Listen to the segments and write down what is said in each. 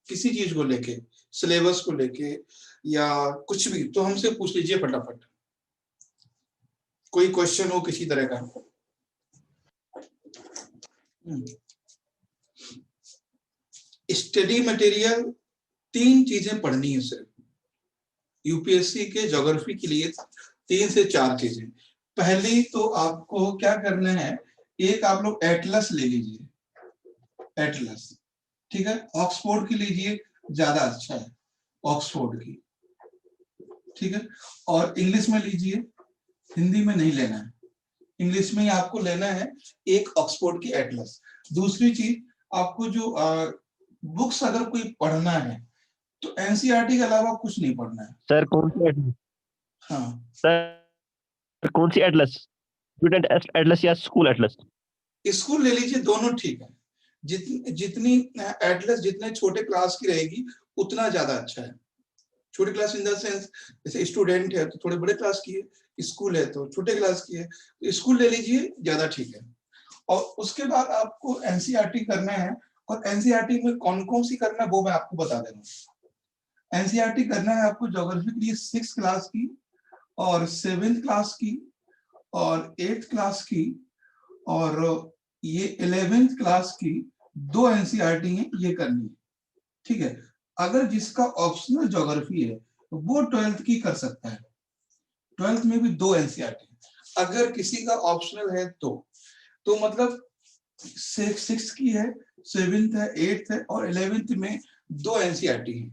किसी चीज को लेके, सिलेबस को लेके या कुछ भी, तो हमसे पूछ लीजिए फटाफट, कोई क्वेश्चन हो किसी तरह का। स्टडी मटेरियल 3 चीजें पढ़नी है सिर्फ यूपीएससी के ज्योग्राफी के लिए, 3 से 4 चीजें। पहली तो आपको क्या करना है, एक आप लोग एटलस ले लीजिए, एटलस, ठीक है, ऑक्सफोर्ड की लीजिए, ज्यादा अच्छा है ऑक्सफोर्ड की, ठीक है। और इंग्लिश में लीजिए, हिंदी में नहीं लेना है, इंग्लिश में ही आपको लेना है एक ऑक्सफोर्ड की एटलस। दूसरी चीज, आपको जो बुक्स अगर कोई पढ़ना है तो एनसीईआरटी के अलावा कुछ नहीं पढ़ना है। सर कौन सी एटलस? हाँ सर कौन सी एटलस, स्टूडेंट एटलस या स्कूल एटलस? स्कूल ले लीजिए, दोनों ठीक है। जितनी एटलस जितने छोटे क्लास की रहेगी उतना ज्यादा अच्छा है। छोटे क्लास इन द सेंस, जैसे स्टूडेंट है तो थोड़े बड़े क्लास की है, स्कूल है तो छोटे क्लास की है, तो स्कूल ले लीजिए, ज्यादा ठीक है। और उसके बाद आपको एनसीईआरटी करना है, और एनसीईआरटी में कौन कौन सी करना है वो मैं आपको बता दे रहा हूँ। एनसीईआरटी करना है आपको ज्योग्राफी के लिए 6th क्लास की और 7th क्लास की और 8th क्लास की, और ये 11th क्लास की 2 एनसीईआरटी है, ये करनी है, ठीक है। अगर जिसका ऑप्शनल ज्योग्राफी है वो 12th की कर सकता है, 12th में भी 2 एनसीईआरटी। अगर किसी का ऑप्शनल है तो मतलब 6th की है, 7th है, 8th है और 11th में 2 एनसीईआरटी है,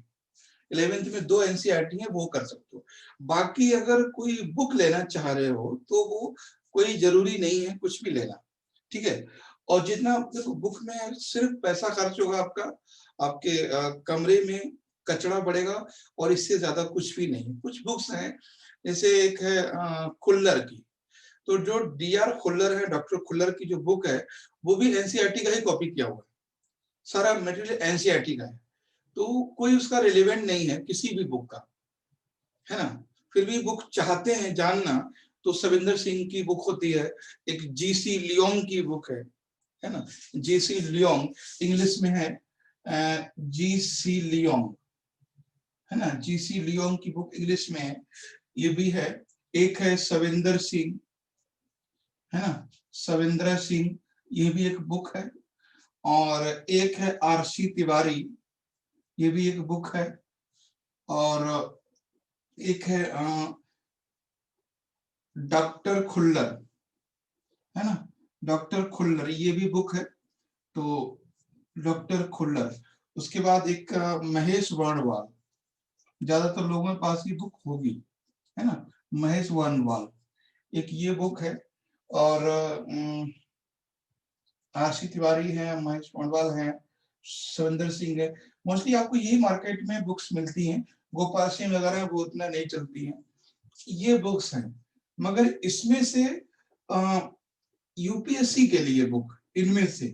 11th में 2 एनसीईआरटी है, वो कर सकते हो। बाकी अगर कोई बुक लेना चाह रहे हो तो वो कोई जरूरी नहीं है कुछ भी लेना, ठीक है। और जितना देखो बुक में सिर्फ पैसा खर्च होगा आपका, आपके कमरे में कचरा बढ़ेगा, और इससे ज्यादा कुछ भी नहीं। कुछ बुक्स हैं, जैसे एक है खुल्लर की, तो जो डीआर खुल्लर है, डॉक्टर खुल्लर की जो बुक है वो भी एनसीईआरटी का ही कॉपी किया हुआ है, सारा मटेरियल एनसीईआरटी का है, तो कोई उसका रिलेवेंट नहीं है किसी भी बुक का, है ना। फिर भी बुक चाहते हैं जानना तो सविंदर सिंह की बुक होती है, एक जीसी लियोंग की बुक है ना, जीसी लियोंग, इंग्लिश में है जीसी लियोंग, है ना, जीसी लियोंग की बुक इंग्लिश में है, ये भी है। एक है सविंदर सिंह, है ना, सविंदर सिंह, ये भी एक बुक है। और एक है आरसी तिवारी, ये भी एक बुक है। और एक है डॉक्टर खुल्लर, है ना, डॉक्टर खुल्लर, ये भी बुक है, तो डॉक्टर खुल्लर। उसके बाद एक महेश वर्णवाल, ज्यादातर लोगों के पास ये बुक होगी, है ना, महेश वर्णवाल, एक ये बुक है। और आरसी तिवारी है, महेश वर्णवाल है, सविंदर सिंह है। मोस्टली आपको यही मार्केट में बुक्स मिलती हैं, गोपाल सिंह वगैरह वो उतना नहीं चलती हैं, ये बुक्स हैं। मगर इसमें से यूपीएससी के लिए बुक, इनमें से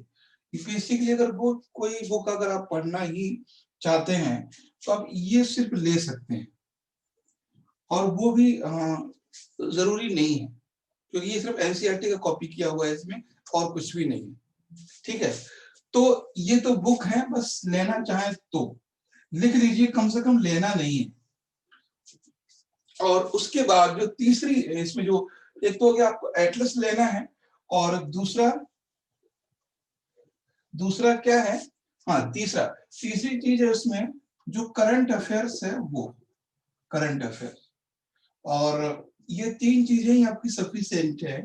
यूपीएससी के लिए अगर वो कोई बुक अगर आप पढ़ना ही चाहते हैं तो आप ये सिर्फ ले सकते हैं, और वो भी जरूरी नहीं है, क्योंकि ये सिर्फ एनसीईआरटी का कॉपी किया हुआ है इसमें, और कुछ भी नहीं है, ठीक है। तो ये तो बुक है, बस लेना चाहे तो लिख लीजिए, कम से कम लेना नहीं है। और उसके बाद जो तीसरी इसमें जो, एक तो हो गया आपको एटलस लेना है, और दूसरा क्या है, हाँ तीसरी चीज है उसमें जो करंट अफेयर्स है, वो करंट अफेयर। और ये 3 चीजें ही आपकी सफिशिएंट है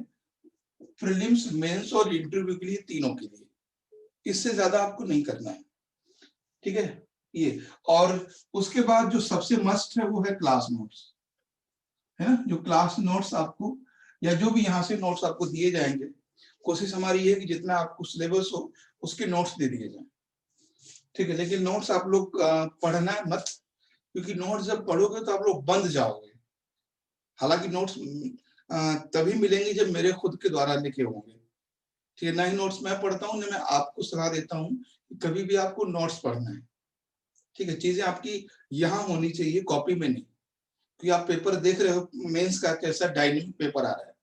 प्रीलिम्स, मेंस और इंटरव्यू के लिए, तीनों के लिए, इससे ज्यादा आपको नहीं करना है, ठीक है ये। और उसके बाद जो सबसे मस्ट है वो है क्लास नोट्स, है ना, जो क्लास नोट्स आपको, या जो भी यहाँ से नोट्स आपको दिए जाएंगे, कोशिश हमारी ये है कि जितना आपको सिलेबस हो उसके नोट्स दे दिए जाए, ठीक है। लेकिन नोट्स आप लोग पढ़ना मत, क्योंकि नोट्स जब पढ़ोगे तो आप लोग बंद जाओगे। हालांकि नोट्स तभी मिलेंगे जब मेरे खुद के द्वारा लिखे होंगे, ठीक है। ना ही नोट्स मैं पढ़ता हूँ, ना मैं आपको सलाह देता हूँ कि कभी भी आपको नोट्स पढ़ना है, ठीक है। चीजें आपकी यहाँ होनी चाहिए, कॉपी में नहीं, क्योंकि आप पेपर देख रहे हो मेंस का कैसा डायनेमिक पेपर आ रहा है,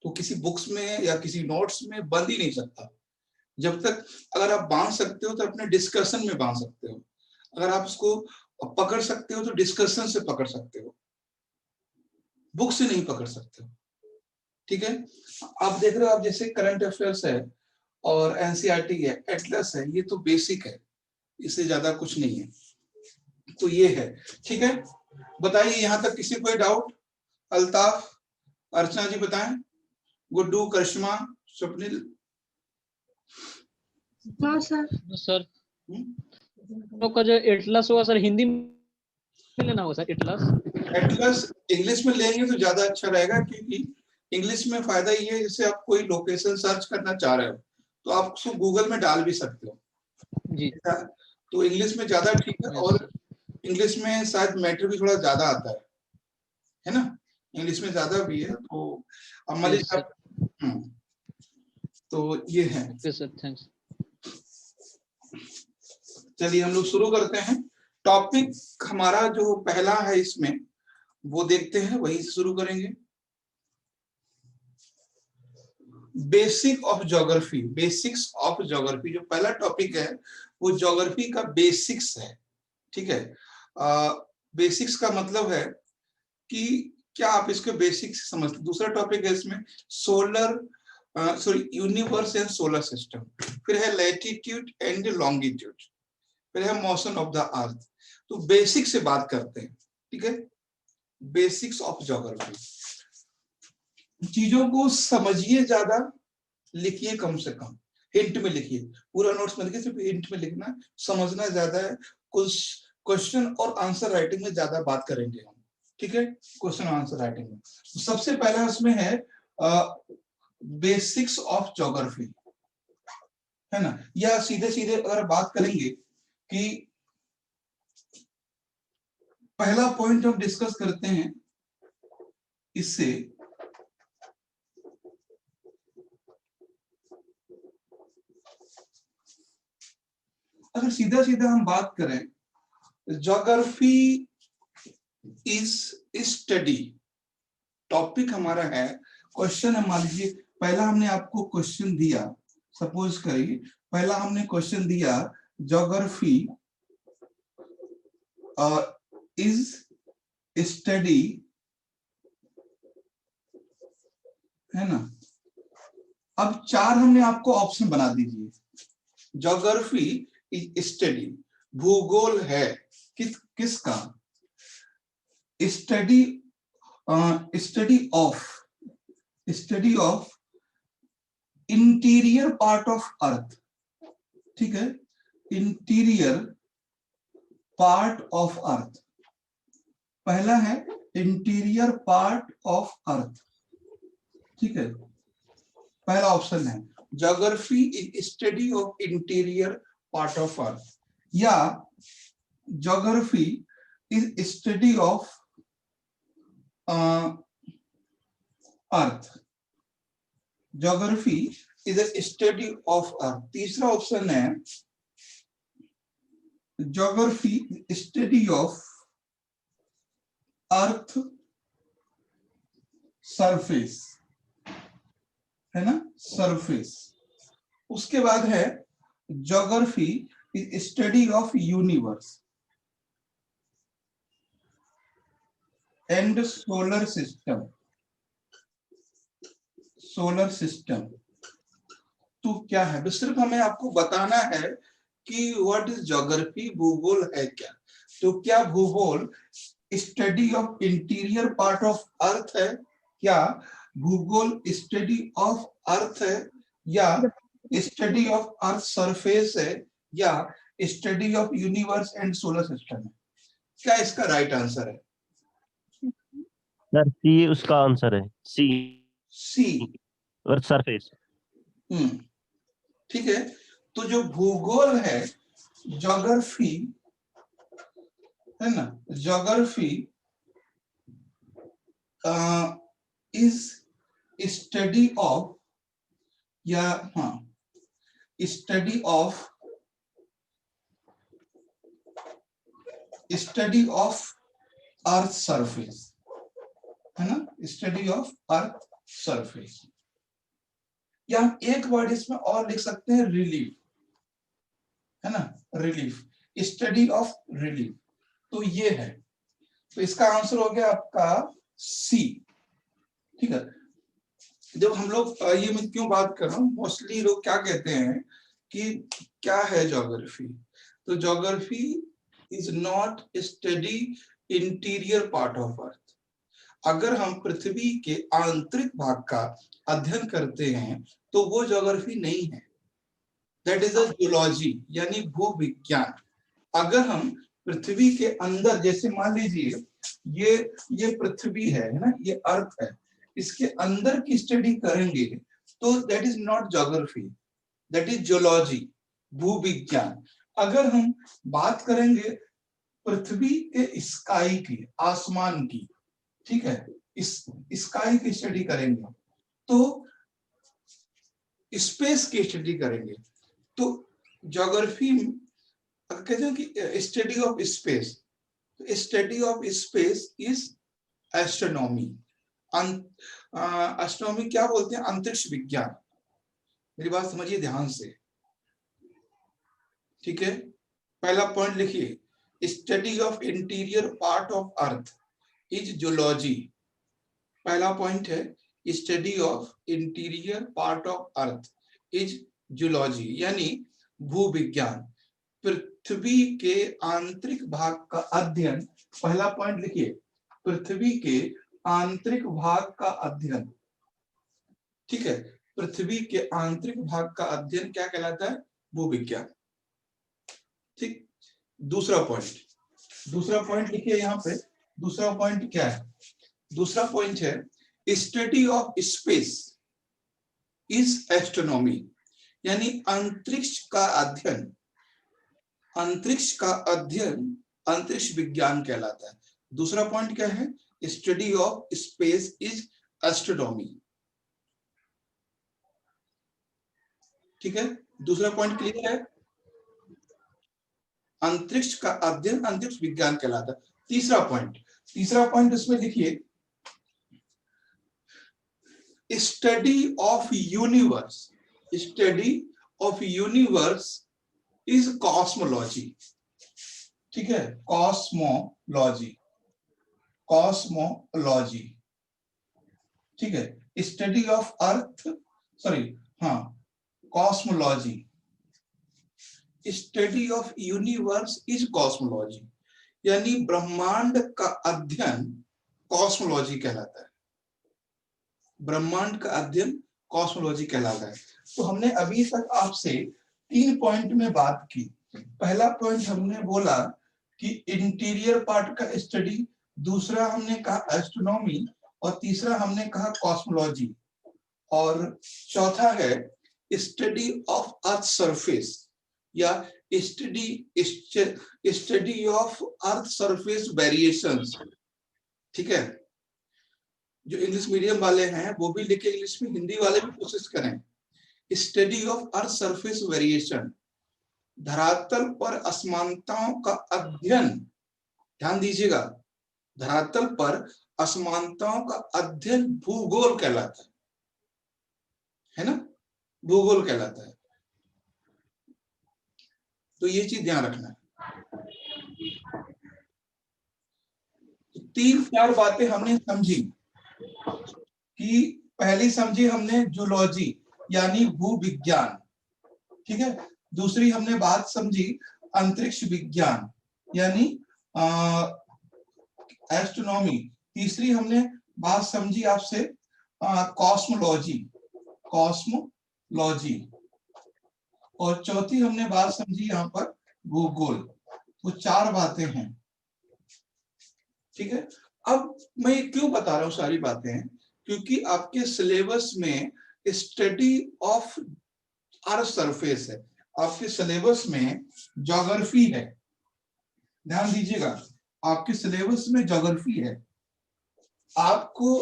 तो किसी बुक्स में या किसी नोट्स में बंध ही नहीं सकता। जब तक अगर आप बांध सकते हो तो अपने डिस्कशन में बांध सकते हो, अगर आप उसको पकड़ सकते हो तो डिस्कशन से पकड़ सकते हो, बुक से नहीं पकड़ सकते हो। ठीक है, आप देख रहे हो, आप जैसे करंट अफेयर्स है और एनसीईआरटी है, एटलस है, ये तो बेसिक है, इससे ज्यादा कुछ नहीं है। तो ये है, ठीक है। बताइए यहाँ तक किसी कोई डाउट? अल्ताफ, अर्चना जी बताएं, गुड्डू, करिश्मा, स्वप्निल। हाँ सर। सर हम्म? लोग का जो एटलस होगा सर हिंदी में लेना होगा सर एटलस? एटलस इंग्लिश में लेंगे तो ज्यादा अच्छा रहेगा, क्योंकि इंग्लिश में फायदा ये है, जैसे आप कोई लोकेशन सर्च करना चाह रहे हो तो आप उसको गूगल में डाल भी सकते हो जी तो इंग्लिश में ज्यादा ठीक है। यस और सर। इंग्लिश में शायद मैटर भी थोड़ा ज्यादा आता है ना, इंग्लिश में ज्यादा भी है। तो हमारे यस सर। तो ये है। Okay sir, thanks. चलिए हम लोग शुरू करते हैं। टॉपिक हमारा जो पहला है इसमें वो देखते हैं, वही से शुरू करेंगे। Basic of geography, basics of geography जो पहला टॉपिक है वो ज्योग्राफी का बेसिक्स है। ठीक है, बेसिक्स का मतलब है कि क्या आप इसके बेसिक्स समझते। दूसरा टॉपिक है इसमें solar sorry universe and solar system, फिर है लैटिट्यूड एंड लॉन्गिट्यूड, फिर है मोशन ऑफ द अर्थ। तो बेसिक से बात करते हैं, ठीक है, बेसिक्स ऑफ ज्योग्राफी। चीजों को समझिए ज्यादा, लिखिए कम से कम, हिंट में लिखिए, पूरा नोट्स में लिखिए, सिर्फ हिंट में लिखना, समझना ज्यादा है। कुछ क्वेश्चन और आंसर राइटिंग में ज्यादा बात करेंगे हम, ठीक है, क्वेश्चन आंसर राइटिंग में। सबसे पहला उसमें है बेसिक्स ऑफ ज्योग्राफी, है ना। या सीधे सीधे अगर बात करेंगे कि पहला पॉइंट हम डिस्कस करते हैं इससे, अगर सीधा सीधा हम बात करें, ज्योग्राफी इज स्टडी, टॉपिक हमारा है। क्वेश्चन है, मान लीजिए पहला हमने आपको क्वेश्चन दिया, सपोज करिए पहला हमने क्वेश्चन दिया ज्योग्राफी इज स्टडी, है ना। अब चार हमने आपको ऑप्शन बना दीजिए। ज्योग्राफी इज स्टडी, भूगोल है किसका, study study of interior part of अर्थ, ठीक है, इंटीरियर पार्ट ऑफ अर्थ। पहला है इंटीरियर पार्ट ऑफ अर्थ, ठीक है, पहला ऑप्शन है geography is study of interior part of earth, या geography is study of earth, geography is a study of earth. तीसरा ऑप्शन है geography study of earth surface, है ना, सरफेस। उसके बाद है geography is study of universe and solar system, solar system. तो क्या है, बस सिर्फ हमें आपको बताना है कि व्हाट इज ज्योग्राफी, भूगोल है क्या। तो क्या भूगोल study of interior part of अर्थ है, क्या भूगोल स्टडी ऑफ अर्थ है, या स्टडी ऑफ अर्थ सरफेस है, या study of universe and solar system है। क्या इसका राइट आंसर है? सर सी उसका आंसर है, सी, सी, अर्थ सरफेस। ठीक है। तो जो भूगोल है, ज्योग्राफी, है ना, ज्योग्राफी इज स्टडी ऑफ, या हाँ, स्टडी ऑफ अर्थ सरफेस, है ना, स्टडी ऑफ अर्थ सरफेस। या हम एक वर्ड इसमें और लिख सकते हैं, रिलीफ, है ना, रिलीफ, स्टडी ऑफ रिलीफ। तो ये है, तो इसका आंसर हो गया आपका सी। ठीक है, जब हम लोग ये मैं क्यों बात कर रहा हूँ, मोस्टली लोग क्या कहते हैं कि क्या है ज्योग्राफी, तो geography is not study interior part of अर्थ। अगर हम पृथ्वी के आंतरिक भाग का अध्ययन करते हैं तो वो ज्योग्राफी नहीं है, दैट इज अ जियोलॉजी, यानी भूविज्ञान। अगर हम पृथ्वी के अंदर, जैसे मान लीजिए ये पृथ्वी है ना, ये अर्थ है, इसके अंदर की स्टडी करेंगे तो that is not geography, that is geology, भूविज्ञान। अगर हम बात करेंगे पृथ्वी के स्काई की, आसमान की, ठीक है, इस स्काई की स्टडी करेंगे तो स्पेस की स्टडी करेंगे, तो ज्योग्राफी अगर कहते हैं कि study of space, study of space is astronomy. Astronomy क्या बोलते हैं, अंतरिक्ष विज्ञान। मेरी बात समझिए ध्यान से, ठीक है। पहला पॉइंट लिखिए, study of interior part of earth is geology. पहला पॉइंट है, study of interior part of earth is geology, यानी भूविज्ञान, पृथ्वी के आंतरिक भाग का अध्ययन। पहला पॉइंट लिखिए, पृथ्वी के आंतरिक भाग का अध्ययन, ठीक है, पृथ्वी के आंतरिक भाग का अध्ययन क्या कहलाता है, भूविज्ञान। ठीक, दूसरा पॉइंट लिखिए यहाँ पे, दूसरा पॉइंट क्या है, दूसरा पॉइंट है study of space is astronomy, यानी अंतरिक्ष का अध्ययन, अंतरिक्ष का अध्ययन अंतरिक्ष विज्ञान कहलाता है। दूसरा पॉइंट क्या है, study of space is astronomy. ठीक है, दूसरा पॉइंट क्लियर है, अंतरिक्ष का अध्ययन अंतरिक्ष विज्ञान कहलाता है। तीसरा पॉइंट इसमें लिखिए, study of universe, study of universe is cosmology. ठीक है, कॉस्मोलॉजी, कॉस्मोलॉजी, ठीक है, स्टडी ऑफ अर्थ, सॉरी, हाँ, cosmology, study of universe is cosmology, यानी ब्रह्मांड का अध्ययन कॉस्मोलॉजी कहलाता है, ब्रह्मांड का अध्ययन कॉस्मोलॉजी कहलाता है। तो हमने अभी तक आपसे 3 पॉइंट में बात की। पहला पॉइंट हमने बोला कि इंटीरियर पार्ट का स्टडी, दूसरा हमने कहा एस्ट्रोनॉमी, और तीसरा हमने कहा कॉस्मोलॉजी, और चौथा है स्टडी ऑफ अर्थ सरफेस या study of earth surface variations. ठीक है, जो इंग्लिश मीडियम वाले हैं वो भी लिखे इंग्लिश में, हिंदी वाले भी कोशिश करें। Study of earth surface variation, धरातल पर असमानताओं का अध्ययन, ध्यान दीजिएगा, धरातल पर असमानताओं का अध्ययन भूगोल कहलाता है ना, भूगोल कहलाता है। तो ये चीज ध्यान रखना है। 3-4 बातें हमने समझी कि पहली समझी हमने जूलॉजी यानी भूविज्ञान, ठीक है, दूसरी हमने बात समझी अंतरिक्ष विज्ञान यानी एस्ट्रोनॉमी, तीसरी हमने बात समझी आपसे कॉस्मोलॉजी, कॉस्मोलॉजी, और चौथी हमने बात समझी यहाँ पर भूगोल। तो 4 बातें हैं, ठीक है। अब मैं ये क्यों बता रहा हूँ सारी बातें, क्योंकि आपके सिलेबस में स्टडी ऑफ अर्थ सरफेस है, आपके सिलेबस में ज्योग्राफी है, ध्यान दीजिएगा, आपके सिलेबस में ज्योग्राफी है। आपको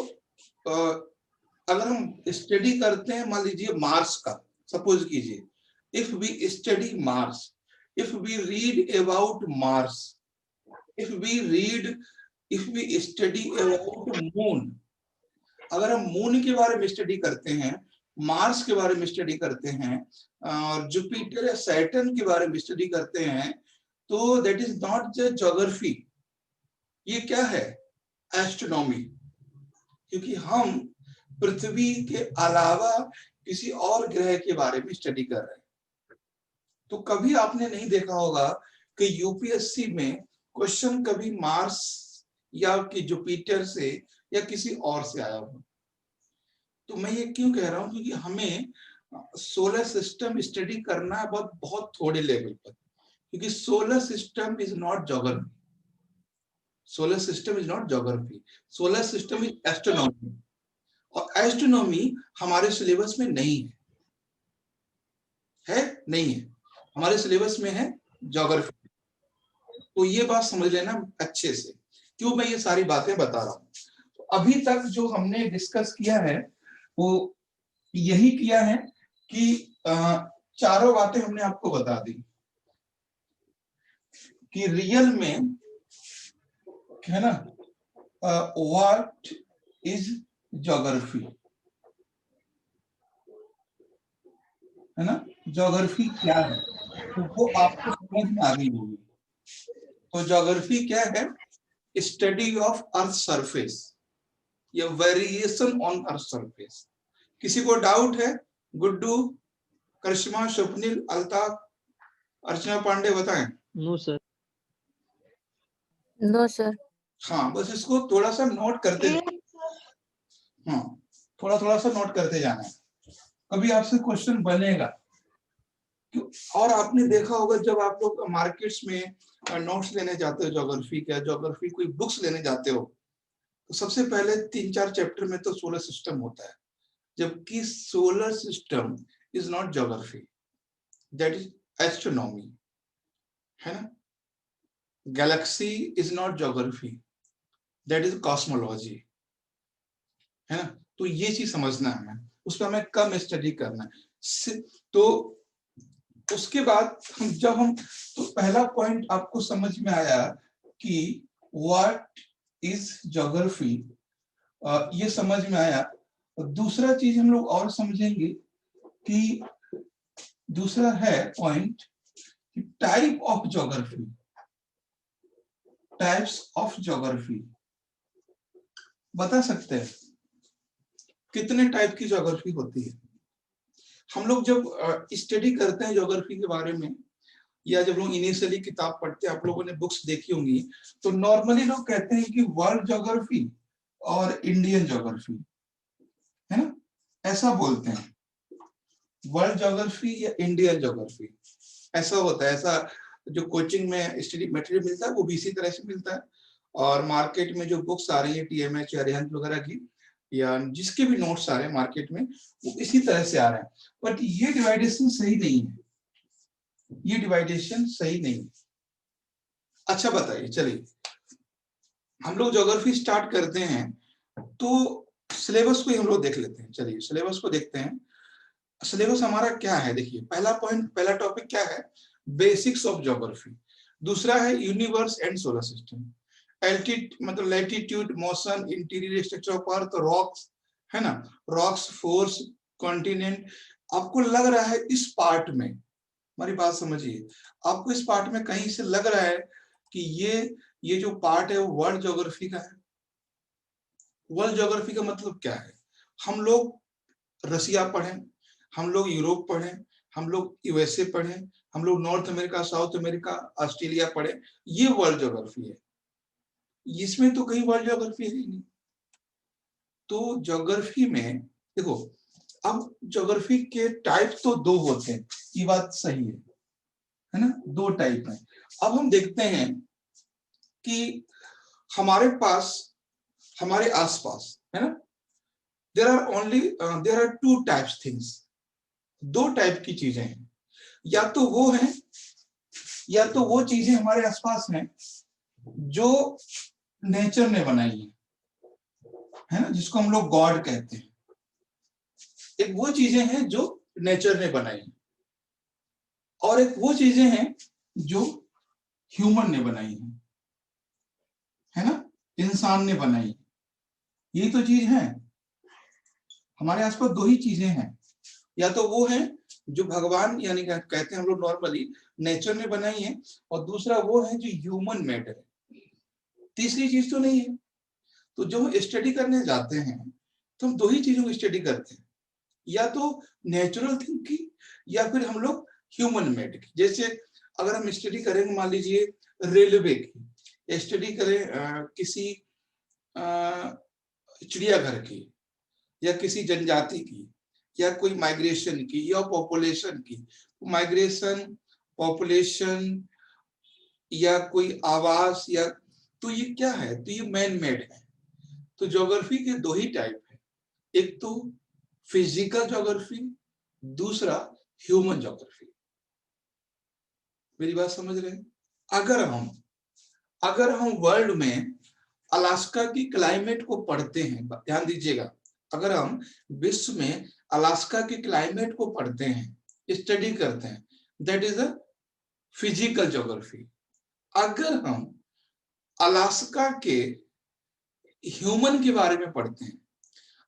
अगर हम स्टडी करते हैं, मान लीजिए मार्स का, सपोज कीजिए, if we study Mars, if we read about Mars, if we study about moon, अगर हम मून के बारे में स्टडी करते हैं मार्स के बारे में स्टडी करते हैं और जुपिटर या सैटर्न के बारे में स्टडी करते हैं, तो that is not the geography, ये क्या है? एस्ट्रोनॉमी। क्योंकि हम पृथ्वी के अलावा किसी और ग्रह के बारे में स्टडी कर रहे हैं। तो कभी आपने नहीं देखा होगा कि यूपीएससी में क्वेश्चन कभी मार्स या कि जुपिटर से या किसी और से आया हो। तो मैं ये क्यों कह रहा हूं? क्योंकि हमें सोलर सिस्टम स्टडी करना है बहुत बहुत थोड़े लेवल पर, क्योंकि solar system is not geography, solar system is not geography, solar system is astronomy, और एस्ट्रोनॉमी हमारे सिलेबस में नहीं है, नहीं है, हमारे सिलेबस में है ज्योग्राफी। तो ये बात समझ लेना अच्छे से, क्यों मैं ये सारी बातें बता रहा हूं। तो अभी तक जो हमने डिस्कस किया है वो यही किया है कि चारों बातें हमने आपको बता दी कि रियल में है ना, व्हाट इज ज्योग्राफी, है ना, ज्योग्राफी क्या है, तो वो आपको समझ में आ गई होगी। तो ज्योग्राफी क्या है? स्टडी ऑफ अर्थ सरफेस या वेरिएशन ऑन अर्थ सरफेस। किसी को डाउट है? गुड्डू, करिश्मा, स्वप्निल, अल्ताफ, अर्चना पांडे बताएं। No sir. No sir. हाँ, बस इसको थोड़ा सा नोट करते, हाँ थोड़ा थोड़ा सा नोट करते जाना है, कभी आपसे क्वेश्चन बनेगा। और आपने देखा होगा जब आप लोग मार्केट्स में नोट्स लेने जाते हो ज्योग्राफी का, ज्योग्राफी कोई बुक्स लेने जाते हो, तो सबसे पहले 3-4 चैप्टर में तो सोलर सिस्टम होता है, जबकि solar system is not geography, that is astronomy, है ना। Galaxy is not geography, that is cosmology, है ना। तो ये चीज समझना है हमें, उस पर हमें कम स्टडी करना है। तो उसके बाद हम तो पहला पॉइंट आपको समझ में आया कि व्हाट इज ज्योग्राफी, ये समझ में आया। दूसरा चीज हम लोग और समझेंगे कि दूसरा है point type of geography, types of geography. बता सकते हैं कितने टाइप की ज्योग्राफी होती है? हम लोग जब स्टडी करते हैं ज्योग्राफी के बारे में, या जब लोग इनिशियली किताब पढ़ते हैं, आप लोगों ने बुक्स देखी होंगी, तो नॉर्मली लोग कहते हैं कि वर्ल्ड ज्योग्राफी और इंडियन ज्योग्राफी, है ना, ऐसा बोलते हैं, वर्ल्ड ज्योग्राफी या इंडियन ज्योग्राफी, ऐसा होता है। ऐसा जो कोचिंग में स्टडी मटेरियल मिलता है वो भी इसी तरह से मिलता है, और मार्केट में जो बुक्स आ रही है टीएमएच या अरिहंत वगैरह की, या जिसके भी नोट्स आ रहे हैं मार्केट में, वो इसी तरह से आ रहे हैं। बट ये डिवाइडेशन सही नहीं है, ये डिवाइडेशन सही नहीं है। अच्छा बताइए, चलिए हम लोग ज्योग्राफी स्टार्ट करते हैं, तो सिलेबस को ही हम लोग देख लेते हैं। चलिए सिलेबस को देखते हैं। सिलेबस हमारा क्या है? देखिए पहला पॉइंट, पहला टॉपिक क्या है? Basics of geography. दूसरा है यूनिवर्स एंड सोलर सिस्टम, मतलब latitude, motion, interior structure of earth, rocks, है ना, रॉक्स, फोर्स, कॉन्टिनेंट। आपको लग रहा है इस पार्ट में, हमारी बात समझिए, आपको इस पार्ट में कहीं से लग रहा है कि ये जो पार्ट है वो वर्ल्ड ज्योग्राफी का है। वर्ल्ड ज्योग्राफी का मतलब क्या है? हम लोग रसिया पढ़ें, हम लोग यूरोप पढ़ें, हम लोग यूएसए पढ़ें, हम लोग north America, south America, Australia पढ़ें, ये वर्ल्ड ज्योग्राफी है। इसमें तो कहीं वर्ल्ड ज्योग्राफी है ही नहीं। तो ज्योग्राफी में देखो, अब ज्योग्राफी के टाइप तो 2 होते हैं, ये बात सही है ना, 2 टाइप है। अब हम देखते हैं कि हमारे पास, हमारे आसपास, है ना, there are 2 types things, 2 type की चीजें हैं। या तो वो है, या तो वो चीजें हमारे आसपास हैं जो नेचर ने बनाई है ना, जिसको हम लोग गॉड कहते हैं। एक वो चीजें हैं जो नेचर ने बनाई, और एक वो चीजें हैं जो ह्यूमन ने बनाई है ना, इंसान ने बनाई। ये तो चीज है, हमारे आसपास 2 ही चीजें हैं, या तो वो है जो भगवान यानी कहते हैं हम लोग नॉर्मली नेचर ने बनाई है, और दूसरा वो है जो ह्यूमन मेड है। तीसरी चीज तो नहीं है। तो जो हम स्टडी करने जाते हैं तो हम दो ही चीजों की स्टडी करते हैं, या तो नेचुरल थिंग की या फिर हम लोग ह्यूमन मेड की। जैसे अगर हम स्टडी करेंगे मान लीजिए रेलवे की, स्टडी करें किसी चिड़ियाघर की या किसी जनजाति की या कोई माइग्रेशन की या पॉपुलेशन की, माइग्रेशन पॉपुलेशन या कोई आवास, या तो ये क्या है, तो ये मैन मेड है। तो ज्योग्राफी के दो ही टाइप है, एक तो फिजिकल ज्योग्राफी, दूसरा ह्यूमन ज्योग्राफी। मेरी बात समझ रहे हैं? अगर हम वर्ल्ड में अलास्का की क्लाइमेट को पढ़ते हैं, ध्यान दीजिएगा, अगर हम विश्व में अलास्का की क्लाइमेट को पढ़ते हैं, स्टडी करते हैं, that is a physical geography. अगर हम अलास्का के ह्यूमन के बारे में पढ़ते हैं,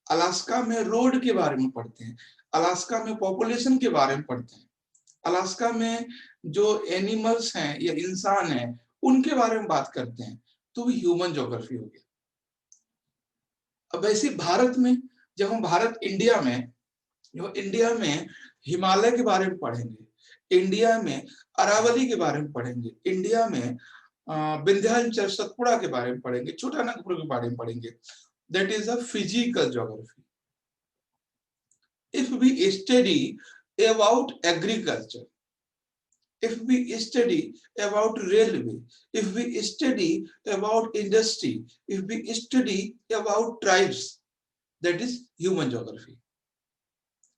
अलास्का में रोड के बारे में पढ़ते हैं, अलास्का में पॉपुलेशन के बारे में पढ़ते हैं, अलास्का में जो एनिमल्स हैं या इंसान हैं उनके बारे में बात करते हैं, तो वो ह्यूमन ज्योग्राफी हो गया। अब वैसे भारत में जब हम इंडिया में हिमालय के बारे में पढ़ेंगे, इंडिया में अरावली के बारे में पढ़ेंगे, इंडिया में विंध्याचल सतपुड़ा के बारे में पढ़ेंगे, छोटा नागपुर के बारे में पढ़ेंगे, that is a physical geography. If we study about agriculture, if we study about railway, if we study about industry, if we study about tribes, that is human geography.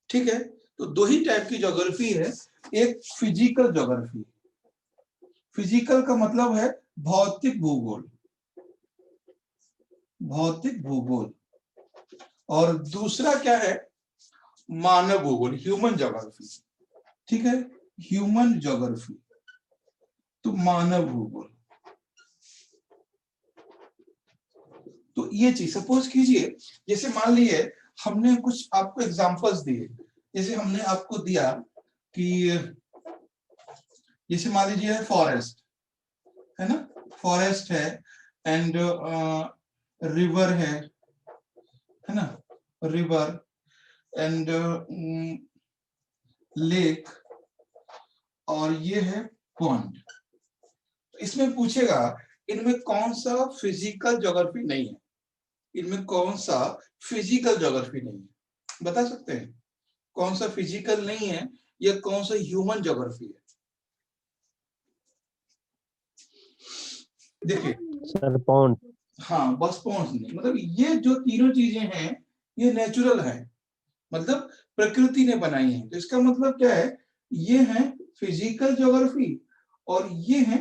ठीक है? तो दो ही टाइप की ज्योग्राफी है, एक physical geography, physical का मतलब है भौतिक भूगोल, भौतिक भूगोल, और दूसरा क्या है, मानव भूगोल, ह्यूमन ज्योग्राफी। ठीक है, ह्यूमन ज्योग्राफी तो मानव भूगोल। तो ये चीज सपोज कीजिए, जैसे मान लीजिए हमने कुछ आपको एग्जांपल्स दिए, जैसे हमने आपको दिया कि जैसे मान लीजिए फॉरेस्ट है ना, फॉरेस्ट है एंड रिवर है ना, रिवर एंड लेक, और ये है पॉन्ड। इसमें पूछेगा इनमें कौन सा फिजिकल ज्योग्राफी नहीं है, इनमें कौन सा फिजिकल ज्योग्राफी नहीं है, बता सकते हैं कौन सा फिजिकल नहीं है या कौन सा ह्यूमन ज्योग्राफी है? देखिए सर पॉन्ड। हाँ बस पॉन्ड नहीं, मतलब ये जो तीनों चीजें हैं ये नेचुरल है, मतलब प्रकृति ने बनाई है। तो इसका मतलब क्या है, ये है फिजिकल ज्योग्राफी और ये है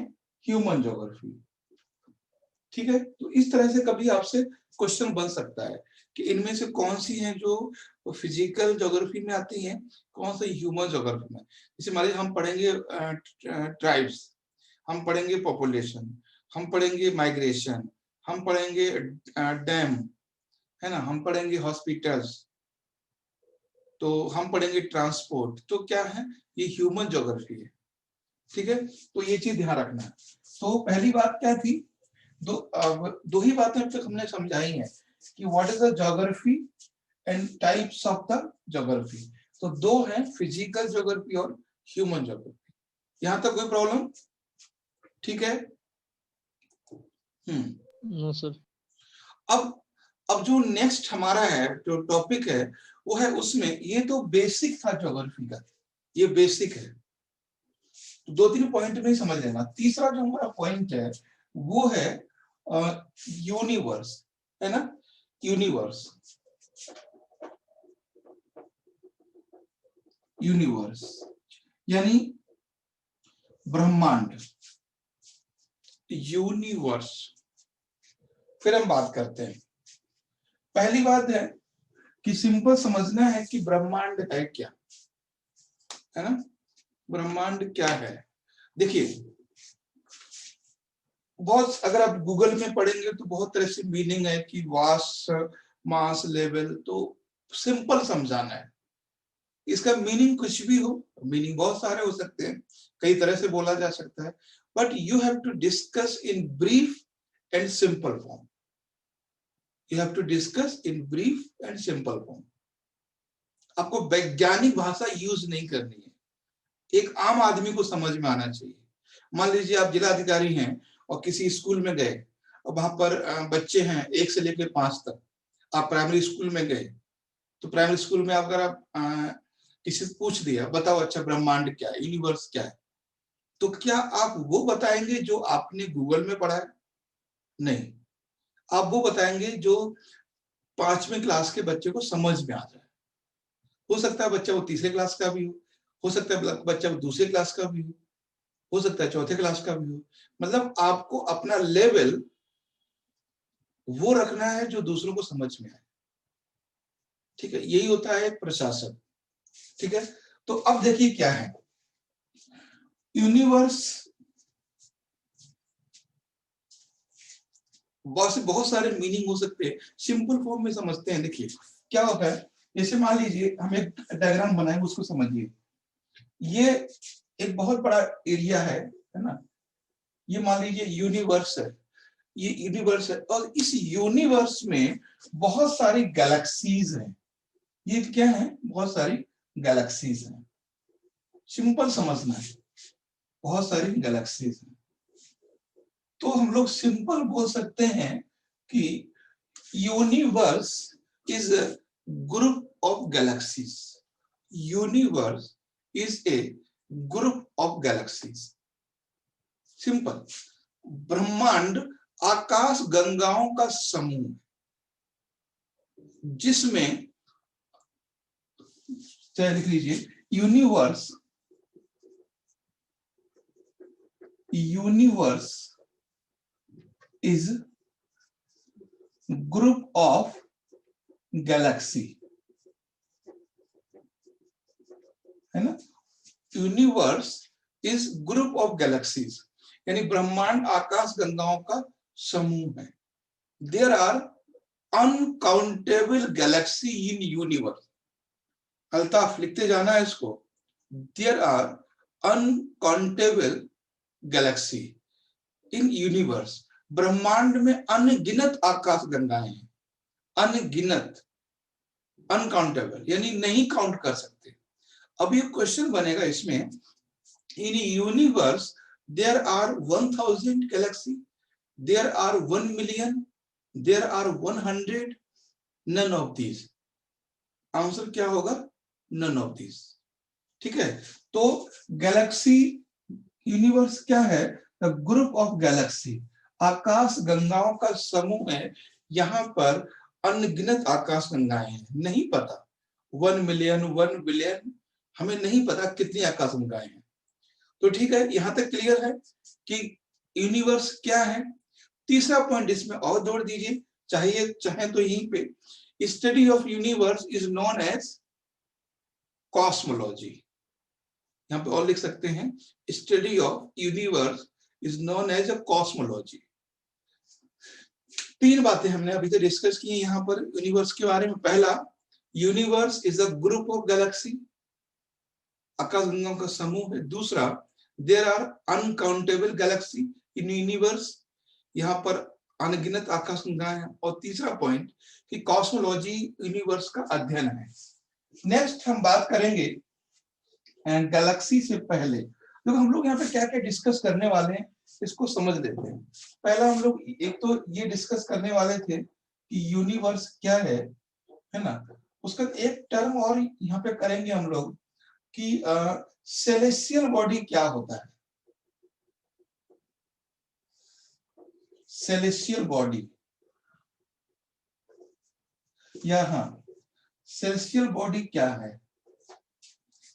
ह्यूमन ज्योग्राफी। ठीक है, तो इस तरह से कभी आपसे क्वेश्चन बन सकता है कि इनमें से कौन सी हैं जो फिजिकल ज्योग्राफी में आती हैं, कौन सा ह्यूमन ज्योग्राफी में। जैसे मान लीजिए हम पढ़ेंगे ट्राइब्स, हम पढ़ेंगे पॉपुलेशन, हम पढ़ेंगे माइग्रेशन, हम पढ़ेंगे डैम है ना, हम पढ़ेंगे हॉस्पिटल्स, तो हम पढ़ेंगे ट्रांसपोर्ट, तो क्या है, ये ह्यूमन ज्योग्राफी है। ठीक है, तो ये चीज ध्यान रखना है। तो पहली बात क्या थी, दो ही बातें अब तक हमने समझाई हैं कि what is the geography and types of the geography. तो दो हैं, फिजिकल ज्योग्राफी और ह्यूमन ज्योग्राफी। यहां तक कोई प्रॉब्लम? ठीक है। No sir. अब जो नेक्स्ट हमारा है जो टॉपिक है वो है, उसमें ये तो बेसिक था ज्योग्राफी का, ये बेसिक है, तो दो तीन पॉइंट में ही समझ लेना। तीसरा जो हमारा पॉइंट है वो है यूनिवर्स, है ना, यूनिवर्स, यूनिवर्स यानी ब्रह्मांड, यूनिवर्स। फिर हम बात करते हैं, पहली बात है कि सिंपल समझना है कि ब्रह्मांड है क्या, है ना, ब्रह्मांड क्या है। देखिए बहुत, अगर आप गूगल में पढ़ेंगे तो बहुत तरह से मीनिंग है कि वास्ट, मास, लेवल, तो सिंपल समझाना है, इसका मीनिंग कुछ भी हो, मीनिंग बहुत सारे हो सकते हैं, कई तरह से बोला जा सकता है, but you have to discuss in brief and simple form. You have to discuss in brief and simple form. आपको वैज्ञानिक भाषा यूज नहीं करनी है, एक आम आदमी को समझ में आना चाहिए. मान लीजिए आप जिला अधिकारी हैं और किसी स्कूल में गए और वहां पर बच्चे हैं 1 से लेकर 5 तक. आप प्राइमरी स्कूल में गए तो प्राइमरी स्कूल में अगर आप किसी से पूछ दिया, बताओ अच्छा ब्रह्मांड क्या है, यूनिवर्स क्या है, तो क्या आप वो बताएंगे जो आपने गूगल में पढ़ा है? नहीं, आप वो बताएंगे जो 5वीं क्लास के बच्चे को समझ में आ जाए. हो सकता है बच्चा वो 3रे क्लास का भी हो सकता है बच्चा वो 2रे क्लास का भी हो सकता है 4थे क्लास का भी हो. मतलब आपको अपना लेवल वो रखना है जो दूसरों को समझ में आए. ठीक है, यही होता है एक प्रशासक. ठीक है, तो अब देखिए क्या है यूनिवर्स. बहुत सारे मीनिंग हो सकते हैं, सिंपल फॉर्म में समझते हैं. देखिए क्या होता है, जैसे मान लीजिए हम एक डायग्राम बनाएंगे, उसको समझिए. ये एक बहुत बड़ा एरिया है ना. ये मान लीजिए यूनिवर्स है, ये यूनिवर्स है, और इस यूनिवर्स में बहुत सारी गैलेक्सीज हैं. ये क्या है, बहुत सारी गैलेक्सीज हैं. सिंपल समझना है, बहुत सारी गैलेक्सीज हैं. तो हम लोग सिंपल बोल सकते हैं कि universe is a group of galaxies. Universe is a group of galaxies. Simple. ब्रह्मांड आकाश गंगाओं का समूह जिसमें, चाहे लिख लीजिए, universe is group of galaxy, है ना. Universe is group of galaxies, यानी ब्रह्मांड आकाश गंगाओं का समूह है. There are uncountable galaxy in universe. Altaf लिखते जाना है इसको. There are uncountable galaxy in universe. ब्रह्मांड में अनगिनत आकाश गंगाएं हैं. अनगिनत, अनकाउंटेबल यानी नहीं काउंट कर सकते. अब ये क्वेश्चन बनेगा इसमें, in universe there are 1000 galaxy, there are 1 million, there are 100, none of these. Answer क्या होगा? None of these. ठीक है, तो गैलेक्सी, यूनिवर्स क्या है? ग्रुप ऑफ गैलेक्सी, आकाश गंगाओं का समूह है. यहां पर अनगिनत आकाश गंगाएं हैं, नहीं पता 1 मिलियन 1 बिलियन, हमें नहीं पता कितनी आकाश गंगाएं हैं. तो ठीक है, यहां तक क्लियर है कि यूनिवर्स क्या है. तीसरा पॉइंट इसमें और जोड़ दीजिए, चाहे तो यहीं पे, study of universe is known as cosmology. यहाँ पे और लिख सकते हैं, study of universe is known as a cosmology. 3 बातें हमने अभी तक डिस्कस की यहाँ पर यूनिवर्स के बारे में. पहला, universe is a group of galaxy, आकाशगंगाओं का समूह है. दूसरा, there are uncountable galaxy in universe, यहाँ पर अनगिनत आकाशगंगाएं हैं. और तीसरा पॉइंट कि कॉस्मोलॉजी यूनिवर्स का अध्ययन है. नेक्स्ट हम बात करेंगे गैलेक्सी से पहले तो हम लोग यहाँ पे क्या क्या डिस्कस करने वाले हैं इसको समझ लेते हैं. पहला हम लोग एक तो ये डिस्कस करने वाले थे कि यूनिवर्स क्या है ना. उसका एक टर्म और यहाँ पे करेंगे हम लोग कि सेलेस्टियल बॉडी क्या होता है. सेलेस्टियल बॉडी, या हाँ, सेलेस्टियल बॉडी क्या है?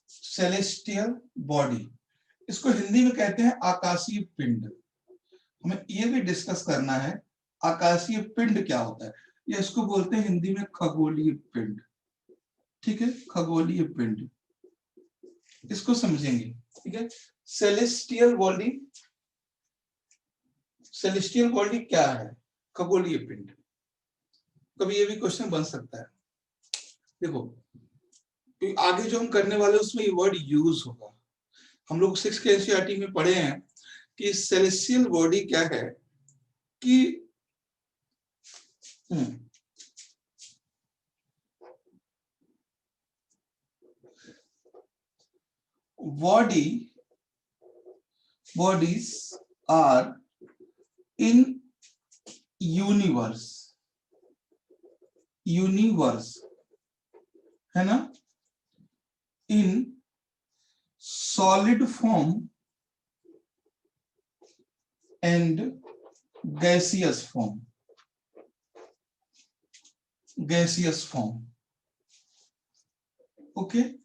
सेलेस्टियल बॉडी, इसको हिंदी में कहते हैं आकाशीय पिंड. हमें ये भी डिस्कस करना है आकाशीय पिंड क्या होता है. या इसको बोलते हैं हिंदी में खगोलीय पिंड. ठीक है, खगोलीय पिंड, इसको समझेंगे. ठीक है, सेलेस्टियल बॉडी, सेलेस्टियल बॉडी क्या है? खगोलीय पिंड. कभी ये भी क्वेश्चन बन सकता है. देखो, आगे जो हम करने वाले उसमें ये वर्ड यूज होगा। हम लोग 6 के एनसीईआरटी में पढ़े हैं कि सेलेस्टियल बॉडी क्या है कि bodies are in universe है ना, in solid form and gaseous form okay,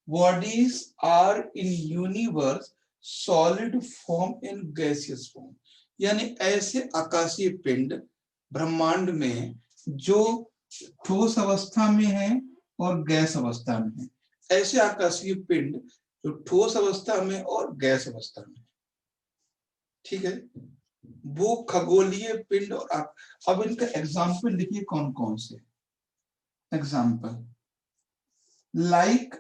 bodies are in universe solid form and gaseous form, यानी ऐसे आकाशीय पिंड ब्रह्मांड में जो ठोस अवस्था में है और गैस अवस्था में है, ऐसे आकाशीय पिंड जो ठोस अवस्था में और गैस अवस्था में, ठीक है, वो खगोलीय पिंड। और अब इनका एग्जाम्पल लिखिए कौन कौन से example. Like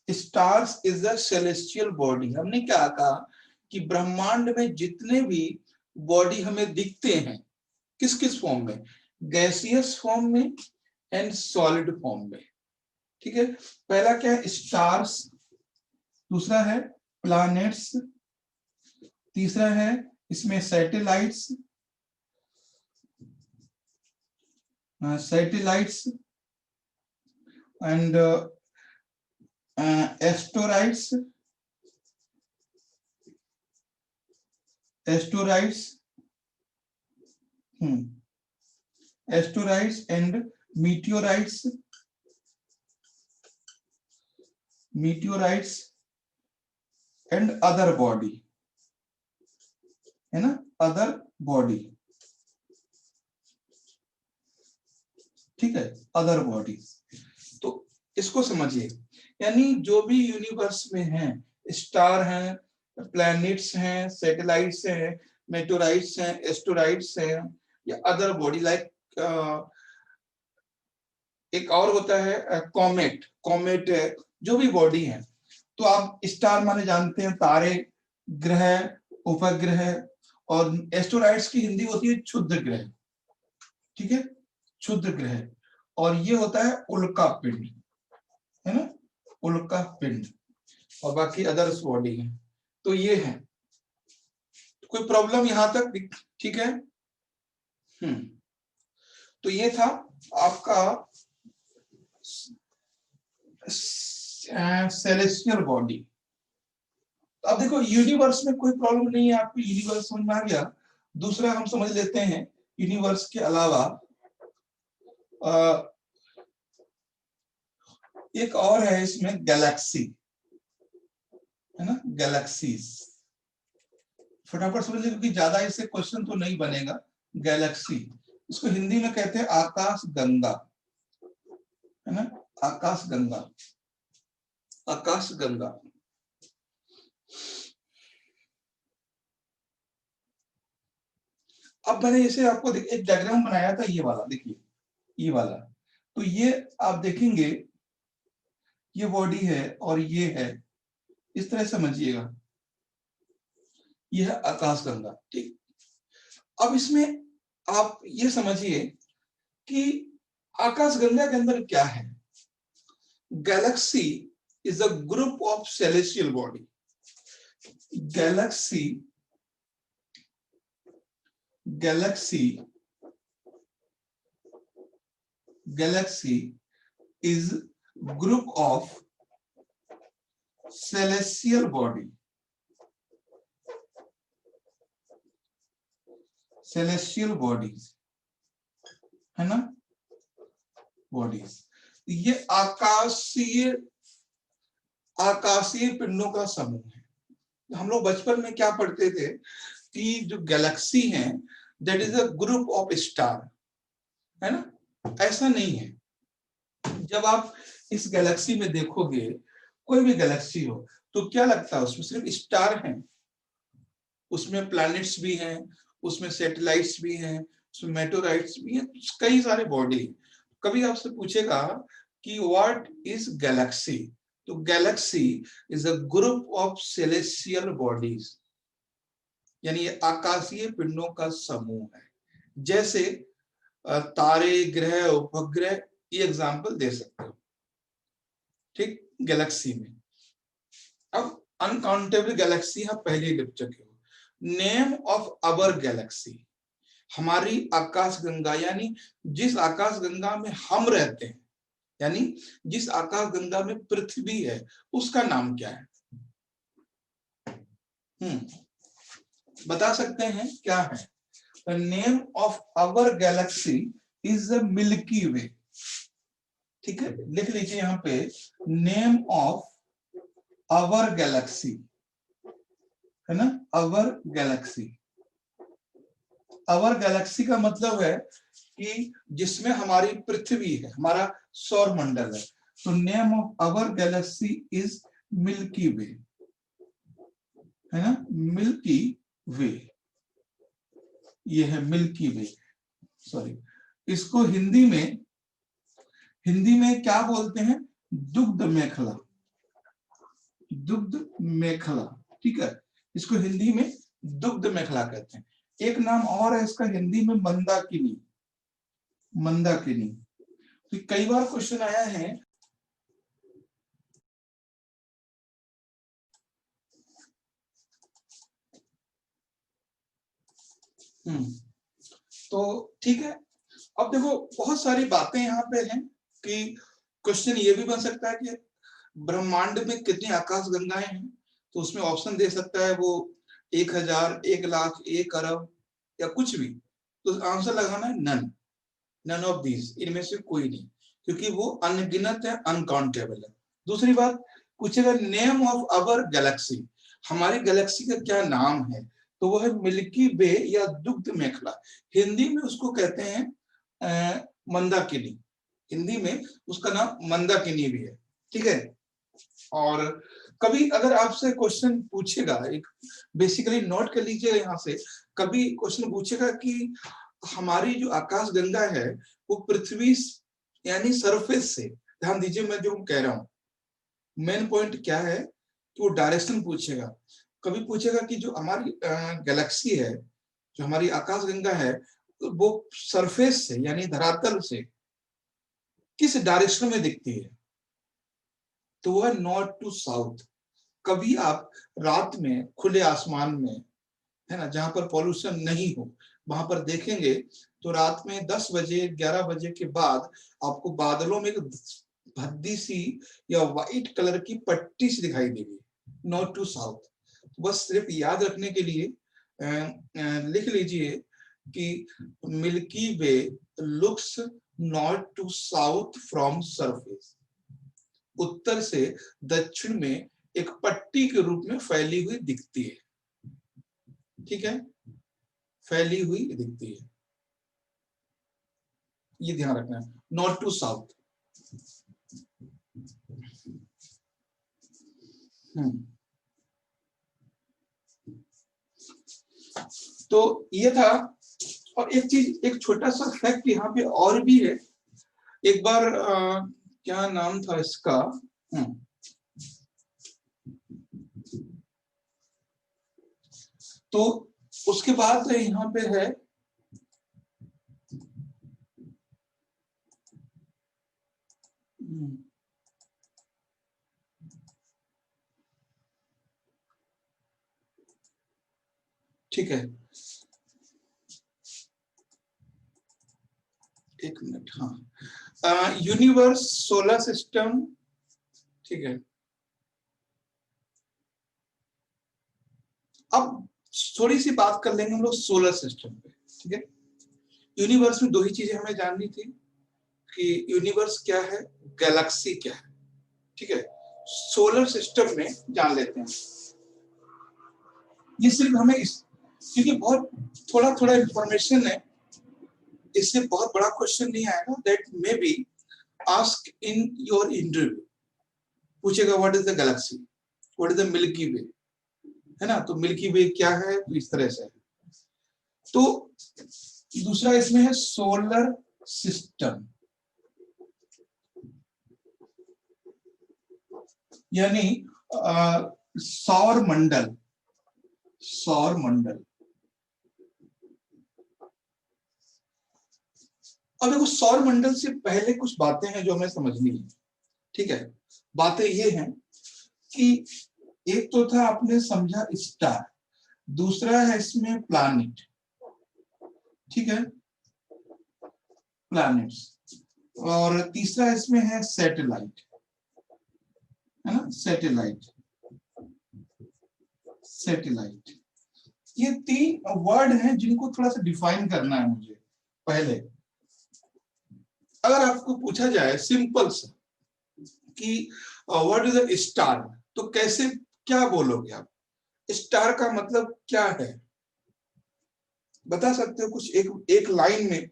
stars is a celestial body. हमने क्या कहा कि ब्रह्मांड में जितने भी बॉडी हमें दिखते हैं किस किस फॉर्म में, गैसियस फॉर्म में एंड सॉलिड फॉर्म में, ठीक है। पहला क्या है, स्टार्स, दूसरा है प्लैनेट्स, तीसरा है इसमें satellites and asteroids and meteorites and other body, है ना, अदर बॉडी, ठीक है, अदर बॉडीज। तो इसको समझिए, यानी जो भी यूनिवर्स में हैं, स्टार हैं, प्लैनेट्स हैं, सैटेलाइट्स हैं, मेटेओराइट्स हैं, एस्टेरॉइड्स हैं, या अदर बॉडी लाइक एक और होता है कॉमेट है, जो भी बॉडी है। तो आप स्टार माने जानते हैं तारे, ग्रह, उपग्रह, और एस्टेरॉइड्स की हिंदी होती है क्षुद्र ग्रह, ठीक है, क्षुद्र ग्रह। और ये होता है उल्का पिंड, है ना, उल्का पिंड, और बाकी अदर्स बॉडी है। तो ये है, कोई प्रॉब्लम यहां तक, ठीक है। तो ये था आपका सेलेस्टियल बॉडी। अब देखो यूनिवर्स में कोई प्रॉब्लम नहीं है, आपको यूनिवर्स समझ में आ गया। दूसरा हम समझ लेते हैं यूनिवर्स के अलावा एक और है इसमें गैलेक्सी, है ना, गैलेक्सीज। फटाफट समझ लीजिए क्योंकि ज्यादा इससे क्वेश्चन तो नहीं बनेगा। गैलेक्सी, इसको हिंदी में कहते हैं आकाश गंगा, है ना, आकाश गंगा, आकाश गंगा। अब मैंने इसे आपको एक डायग्राम बनाया था, ये वाला देखिए, ये वाला। तो ये आप देखेंगे ये बॉडी है और ये है, इस तरह समझिएगा, ये है आकाश गंगा, ठीक। अब इसमें आप ये समझिए कि आकाश गंगा के अंदर क्या है। Galaxy is a group of celestial body. Galaxy is group of celestial body, celestial bodies, है ना, बॉडीज। ये आकाशीय पिंडों का समूह है। हम लोग बचपन में क्या पढ़ते थे कि जो गैलेक्सी है that is a group of star, है ना। ऐसा नहीं है। जब आप इस गैलेक्सी में देखोगे, कोई भी गैलेक्सी हो, तो क्या लगता है उसमें सिर्फ स्टार हैं? उसमें प्लैनेट्स भी हैं, उसमें सैटेलाइट्स भी हैं, उसमें मेटेओराइट्स भी हैं, कई सारे बॉडी। कभी आपसे पूछेगा कि व्हाट इज गैलेक्सी। तो Galaxy is a group of celestial bodies, यानी ये आकाशीय पिंडों का समूह है। जैसे तारे, ग्रह, उपग्रह, ये एग्जांपल दे सकते हो, ठीक, गैलेक्सी में। अब अनकाउंटेबल गैलेक्सी आप पहले ही लिख चुके हो। नेम ऑफ अवर गैलेक्सी, हमारी आकाश गंगा, यानी जिस आकाश गंगा में हम रहते हैं, यानी जिस आकाश गंगा में पृथ्वी है, उसका नाम क्या है? बता सकते हैं क्या है? The name of our galaxy is the Milky Way. ठीक है, लिख लीजिए यहां पे, नेम ऑफ अवर गैलेक्सी, है ना, अवर गैलेक्सी। अवर गैलेक्सी का मतलब है कि जिसमें हमारी पृथ्वी है, हमारा सौर मंडल है। तो name of our galaxy is Milky Way, है ना, मिल्की वे, ये है मिल्की वे। सॉरी, इसको हिंदी में क्या बोलते हैं? दुग्ध मेखला, दुग्ध मेखला, ठीक है, इसको हिंदी में दुग्ध मेखला कहते हैं। एक नाम और है इसका हिंदी में, मंदाकिनी, मंदाकिनी। तो कई बार क्वेश्चन आया है तो ठीक है। अब देखो बहुत सारी बातें यहाँ पे हैं कि क्वेश्चन ये भी बन सकता है कि ब्रह्मांड में कितनी आकाश गंगाएं हैं, तो उसमें ऑप्शन दे सकता है वो 1000, 1,00,000, 1 अरब या कुछ भी। तो आंसर लगाना है नन, नन ऑफ दीज, इनमें से कोई नहीं, क्योंकि वो अनगिनत है, अनकाउंटेबल है। दूसरी बात पूछेगा नेम ऑफ अवर गैलेक्सी, हमारी गैलेक्सी का क्या नाम है? तो वो है मिल्की वे या दुग्ध मेखला। हिंदी में उसको कहते हैं मंदाकिनी, हिंदी में उसका नाम मंदाकिनी भी है, ठीक है। और कभी अगर आपसे क्वेश्चन पूछेगा, एक बेसिकली नोट कर लीजिएगा यहाँ से, कभी क्वेश्चन पूछेगा कि हमारी जो आकाश गंगा है वो पृथ्वी यानी सरफेस से, ध्यान दीजिए मैं जो कह रहा हूँ, मेन पॉइंट क्या है कि वो डायरेक्शन पूछेगा। कभी पूछेगा कि जो हमारी गैलेक्सी है, जो हमारी आकाश गंगा है, वो सरफेस से यानी धरातल से किस डायरेक्शन में दिखती है? तो वो है नॉर्थ टू साउथ। कभी आप रात में खुले आसमान में, है ना, जहां पर पॉल्यूशन नहीं हो, वहां पर देखेंगे तो रात में 10 बजे 11 बजे के बाद आपको बादलों में एक भद्दी सी या व्हाइट कलर की पट्टी सी दिखाई देगी, नॉर्थ टू साउथ। बस सिर्फ याद रखने के लिए लिख लीजिए कि Milky Way looks north to south from surface, उत्तर से दक्षिण में एक पट्टी के रूप में फैली हुई दिखती है, ठीक है, फैली हुई दिखती है, ये ध्यान रखना है, नॉर्थ टू साउथ। तो ये था। और एक चीज, एक छोटा सा फैक्ट यहाँ पे और भी है। एक बार क्या नाम था इसका, तो उसके बाद यहाँ पे है ठीक है, एक मिनट, हाँ, यूनिवर्स, सोलर सिस्टम, ठीक है। अब थोड़ी सी बात कर लेंगे हम लोग सोलर सिस्टम पे, ठीक है। यूनिवर्स में दो ही चीजें हमें जाननी थी कि यूनिवर्स क्या है, गैलेक्सी क्या है, ठीक है। सोलर सिस्टम में जान लेते हैं, ये सिर्फ हमें क्योंकि बहुत थोड़ा थोड़ा इंफॉर्मेशन है, इससे बहुत बड़ा क्वेश्चन नहीं आएगा। That may be ask in your interview, पूछेगा what is the galaxy, what is the Milky Way, है ना। तो मिल्की वे क्या है, तो इस तरह से है। तो दूसरा इसमें है सोलर सिस्टम, यानी सौर मंडल, सौर मंडल। अब देखो सौर मंडल से पहले कुछ बातें हैं जो हमें समझनी है, ठीक है। बातें ये हैं कि एक तो था आपने समझा स्टार, दूसरा है इसमें प्लैनेट, ठीक है, प्लैनेट्स, और तीसरा इसमें है सैटेलाइट, है ना, सैटेलाइट, सैटेलाइट। ये तीन वर्ड हैं जिनको थोड़ा सा डिफाइन करना है मुझे। पहले अगर आपको पूछा जाए सिंपल सा कि व्हाट इज अ स्टार, तो कैसे क्या बोलोगे आप? स्टार का मतलब क्या है, बता सकते हो कुछ एक लाइन में?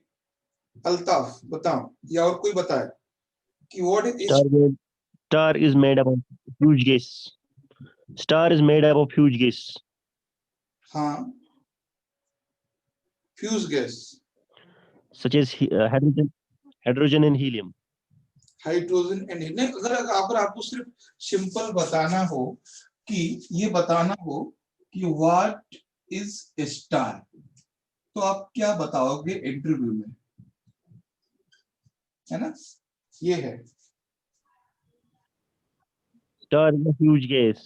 अल्ताफ बताओ, या और कोई बताए कि what is? Star is made up of huge gas. Star is made up of huge gas, हाँ, fuse gas, such as hydrogen and helium. Hydrogen and नहीं, अगर आपको सिर्फ सिंपल बताना हो कि ये बताना हो कि व्हाट इज स्टार, तो आप क्या बताओगे इंटरव्यू में, है ना? ये है Star is a huge gas.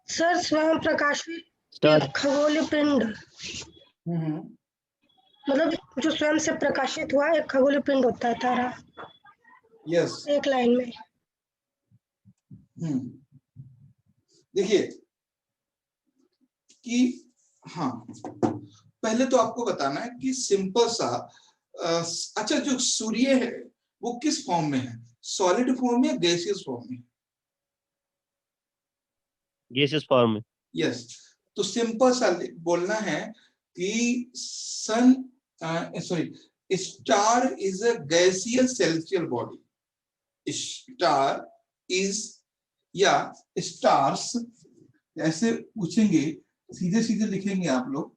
Sir स्वयं प्रकाशित Star एक खगोलीय पिंड, हम्म, मतलब जो स्वयं से प्रकाशित हुआ एक खगोलीय पिंड होता है तारा, यस। एक लाइन में। देखिए कि हाँ, पहले तो आपको बताना है कि सिंपल सा अच्छा जो सूर्य है वो किस फॉर्म में है, सॉलिड फॉर्म में या गैसियस फॉर्म में? gaseous form. यस। तो सिंपल सा बोलना है कि sun sorry star is a gaseous celestial body. Star is या स्टार्स, ऐसे पूछेंगे सीधे सीधे लिखेंगे आप लोग,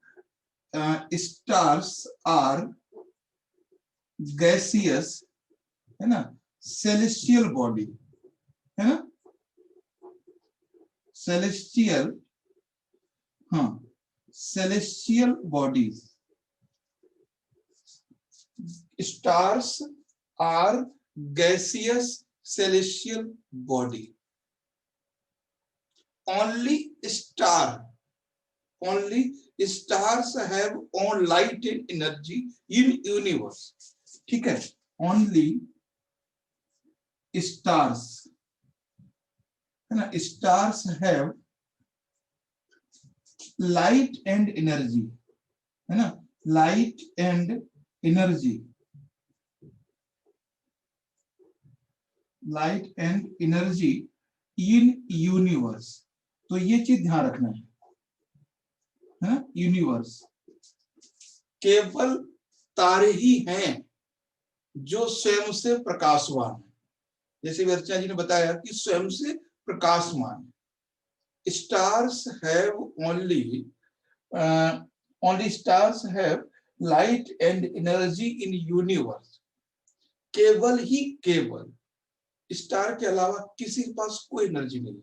स्टार्स आर गैसियस, है ना, सेलेस्टियल बॉडी, है ना, सेलेस्टियल, हाँ, celestial bodies. Stars are gaseous celestial body. Only stars have own light and energy in universe. ठीक है, only stars, है ना, stars have light and energy, है ना, light and energy, light and energy in universe. तो ये चीज ध्यान रखना है ना, यूनिवर्स। केवल तारे ही हैं जो स्वयं से प्रकाशवान है, जैसे वर्चा जी ने बताया कि स्वयं से प्रकाशमान है। Stars have only stars have light and energy in universe. केवल ही केवल, स्टार के अलावा किसी के पास कोई एनर्जी नहीं,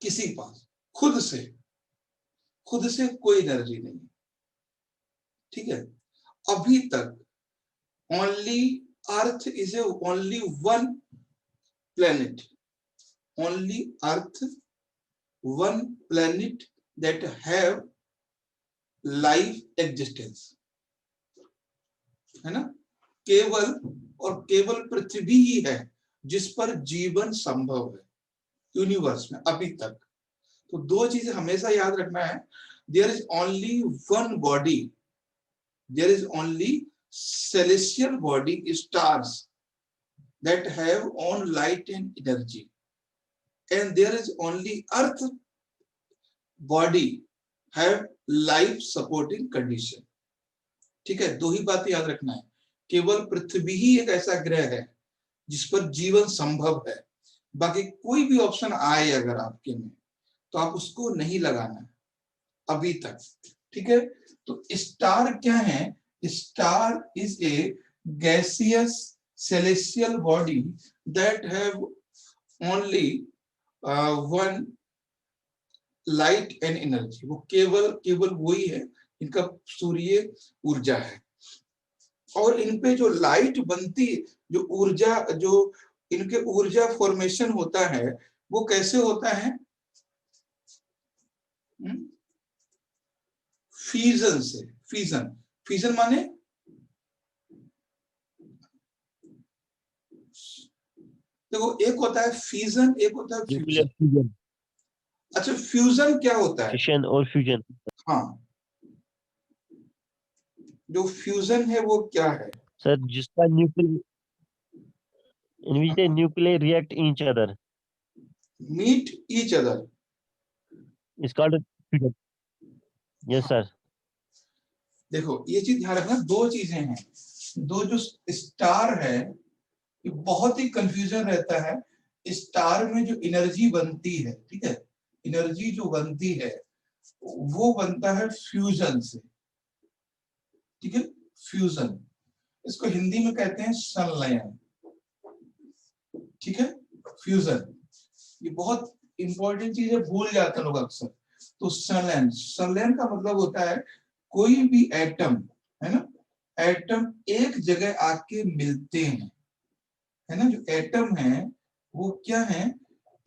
किसी के पास खुद से कोई एनर्जी नहीं, ठीक है। अभी तक only earth is only one planet, only earth, one planet that have life existence, है ना, केवल और केवल पृथ्वी ही है जिस पर जीवन संभव है यूनिवर्स में अभी तक। तो दो चीजें हमेशा याद रखना है, there is only one body, there is only celestial body, stars that have own light and energy, and there is only earth body have life supporting condition। ठीक है, दो ही बातें याद रखना है, केवल पृथ्वी ही एक ऐसा ग्रह है जिस पर जीवन संभव है, बाकी कोई भी ऑप्शन आए अगर आपके में तो आप उसको नहीं लगाना अभी तक, ठीक है। तो स्टार क्या है? Star is a gaseous celestial body that have only one light and energy, वो केवल वही है, इनका सूर्य ऊर्जा है। और इन पे जो लाइट बनती, जो ऊर्जा, जो इनके ऊर्जा फॉर्मेशन होता है, वो कैसे होता है? फ्यूजन से। फ्यूजन माने देखो, एक होता है फ्यूजन, एक होता है न्यूक्लियर फ्यूजन। फ्यूजन, अच्छा, फ्यूजन क्या होता है? फिशन और फ्यूजन। हाँ, जो फ्यूजन है वो क्या है? सर जिसका nuclear, in which the nuclei react each other meet each other. is called fusion. Yes sir. देखो, ये चीज ध्यान रखना, दो चीजें हैं। दो, जो स्टार है, ये बहुत ही कंफ्यूजन रहता है। स्टार में जो एनर्जी बनती है, ठीक है, एनर्जी जो बनती है वो बनता है फ्यूजन से, ठीक है, फ्यूजन। इसको हिंदी में कहते हैं संलयन, ठीक है, फ्यूजन। ये बहुत इंपॉर्टेंट चीज है, भूल जाते हैं लोग अक्सर। तो संलयन का मतलब होता है कोई भी एटम, है ना, एटम एक जगह आके मिलते हैं, है ना, जो एटम है वो क्या है,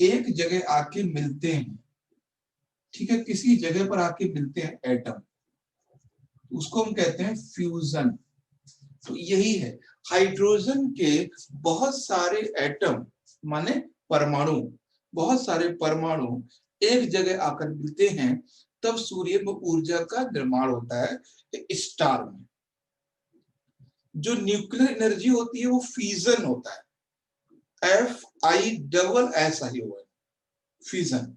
एक जगह आके मिलते हैं, ठीक है, किसी जगह पर आके मिलते हैं एटम, उसको हम कहते हैं फ्यूजन। तो यही है, हाइड्रोजन के बहुत सारे एटम माने परमाणु, बहुत सारे परमाणु एक जगह आकर मिलते हैं, तब सूर्य में ऊर्जा का निर्माण होता है स्टार में। जो न्यूक्लियर एनर्जी होती है वो फ्यूजन होता है, FISS हुआ, फ्यूजन।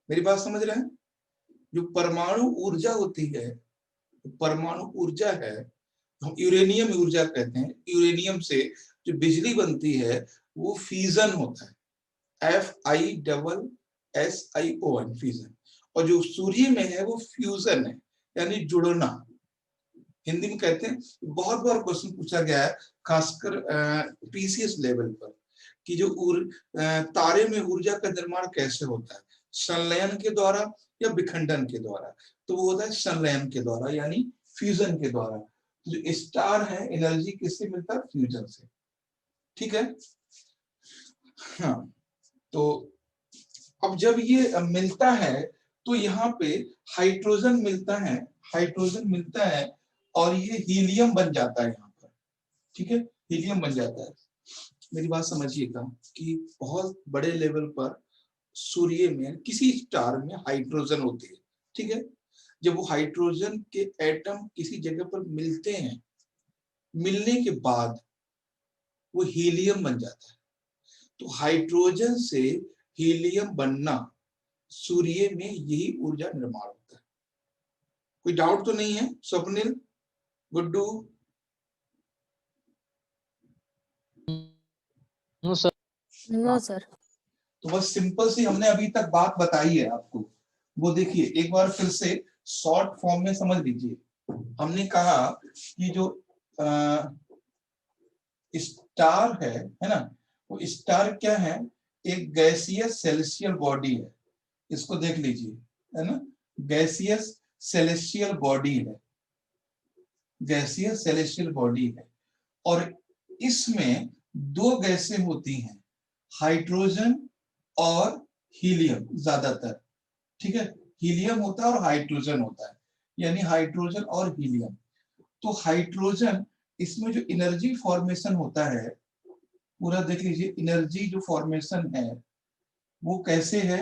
मेरी बात समझ रहे हैं? जो परमाणु ऊर्जा होती है, परमाणु ऊर्जा है, हम यूरेनियम ऊर्जा कहते हैं, यूरेनियम से जो बिजली बनती है वो फ्यूजन होता है, FISSION, फ्यूजन। और जो सूर्य में है वो फ्यूजन है, यानी जुड़ना, हिंदी में कहते हैं। बहुत बार क्वेश्चन पूछा गया है, खासकर PCS लेवल पर, कि जो तारे में ऊर्जा का निर्माण कैसे होता है, संलयन के द्वारा या विखंडन के द्वारा? तो वो होता है संलयन के द्वारा, यानी फ्यूजन के द्वारा। जो स्टार है, एनर्जी किससे मिलता है? फ्यूजन से, ठीक है। हाँ, तो अब जब ये मिलता है तो यहाँ पे हाइड्रोजन मिलता है, हाइड्रोजन मिलता है और ये हीलियम बन जाता है यहाँ पर, ठीक है, हीलियम बन जाता है। मेरी बात समझिएगा कि बहुत बड़े लेवल पर सूर्य में किसी स्टार में हाइड्रोजन होती है, ठीक है। जब वो हाइड्रोजन के एटम किसी जगह पर मिलते हैं, मिलने के बाद वो हीलियम बन जाता है। तो हाइड्रोजन से हीलियम बनना, सूर्य में यही ऊर्जा निर्माण होता है। कोई डाउट तो नहीं है? Swapnil, Guddu? No sir. No sir. तो बस सिंपल सी हमने अभी तक बात बताई है आपको, वो देखिए एक बार फिर से शॉर्ट फॉर्म में समझ लीजिए। हमने कहा कि जो स्टार है ना, वो स्टार क्या है? एक गैसियस सेलेस्टियल बॉडी है, इसको देख लीजिए, है ना, गैसियस सेलेस्टियल बॉडी है, गैसियस सेलेस्टियल बॉडी है। और इसमें दो गैसें होती हैं, हाइड्रोजन और हीलियम ज्यादातर, ठीक है, हीलियम होता है और हाइड्रोजन होता है, यानी हाइड्रोजन और हीलियम। तो हाइड्रोजन, इसमें जो एनर्जी फॉर्मेशन होता है, पूरा देख लीजिए, एनर्जी जो फॉर्मेशन है वो कैसे है?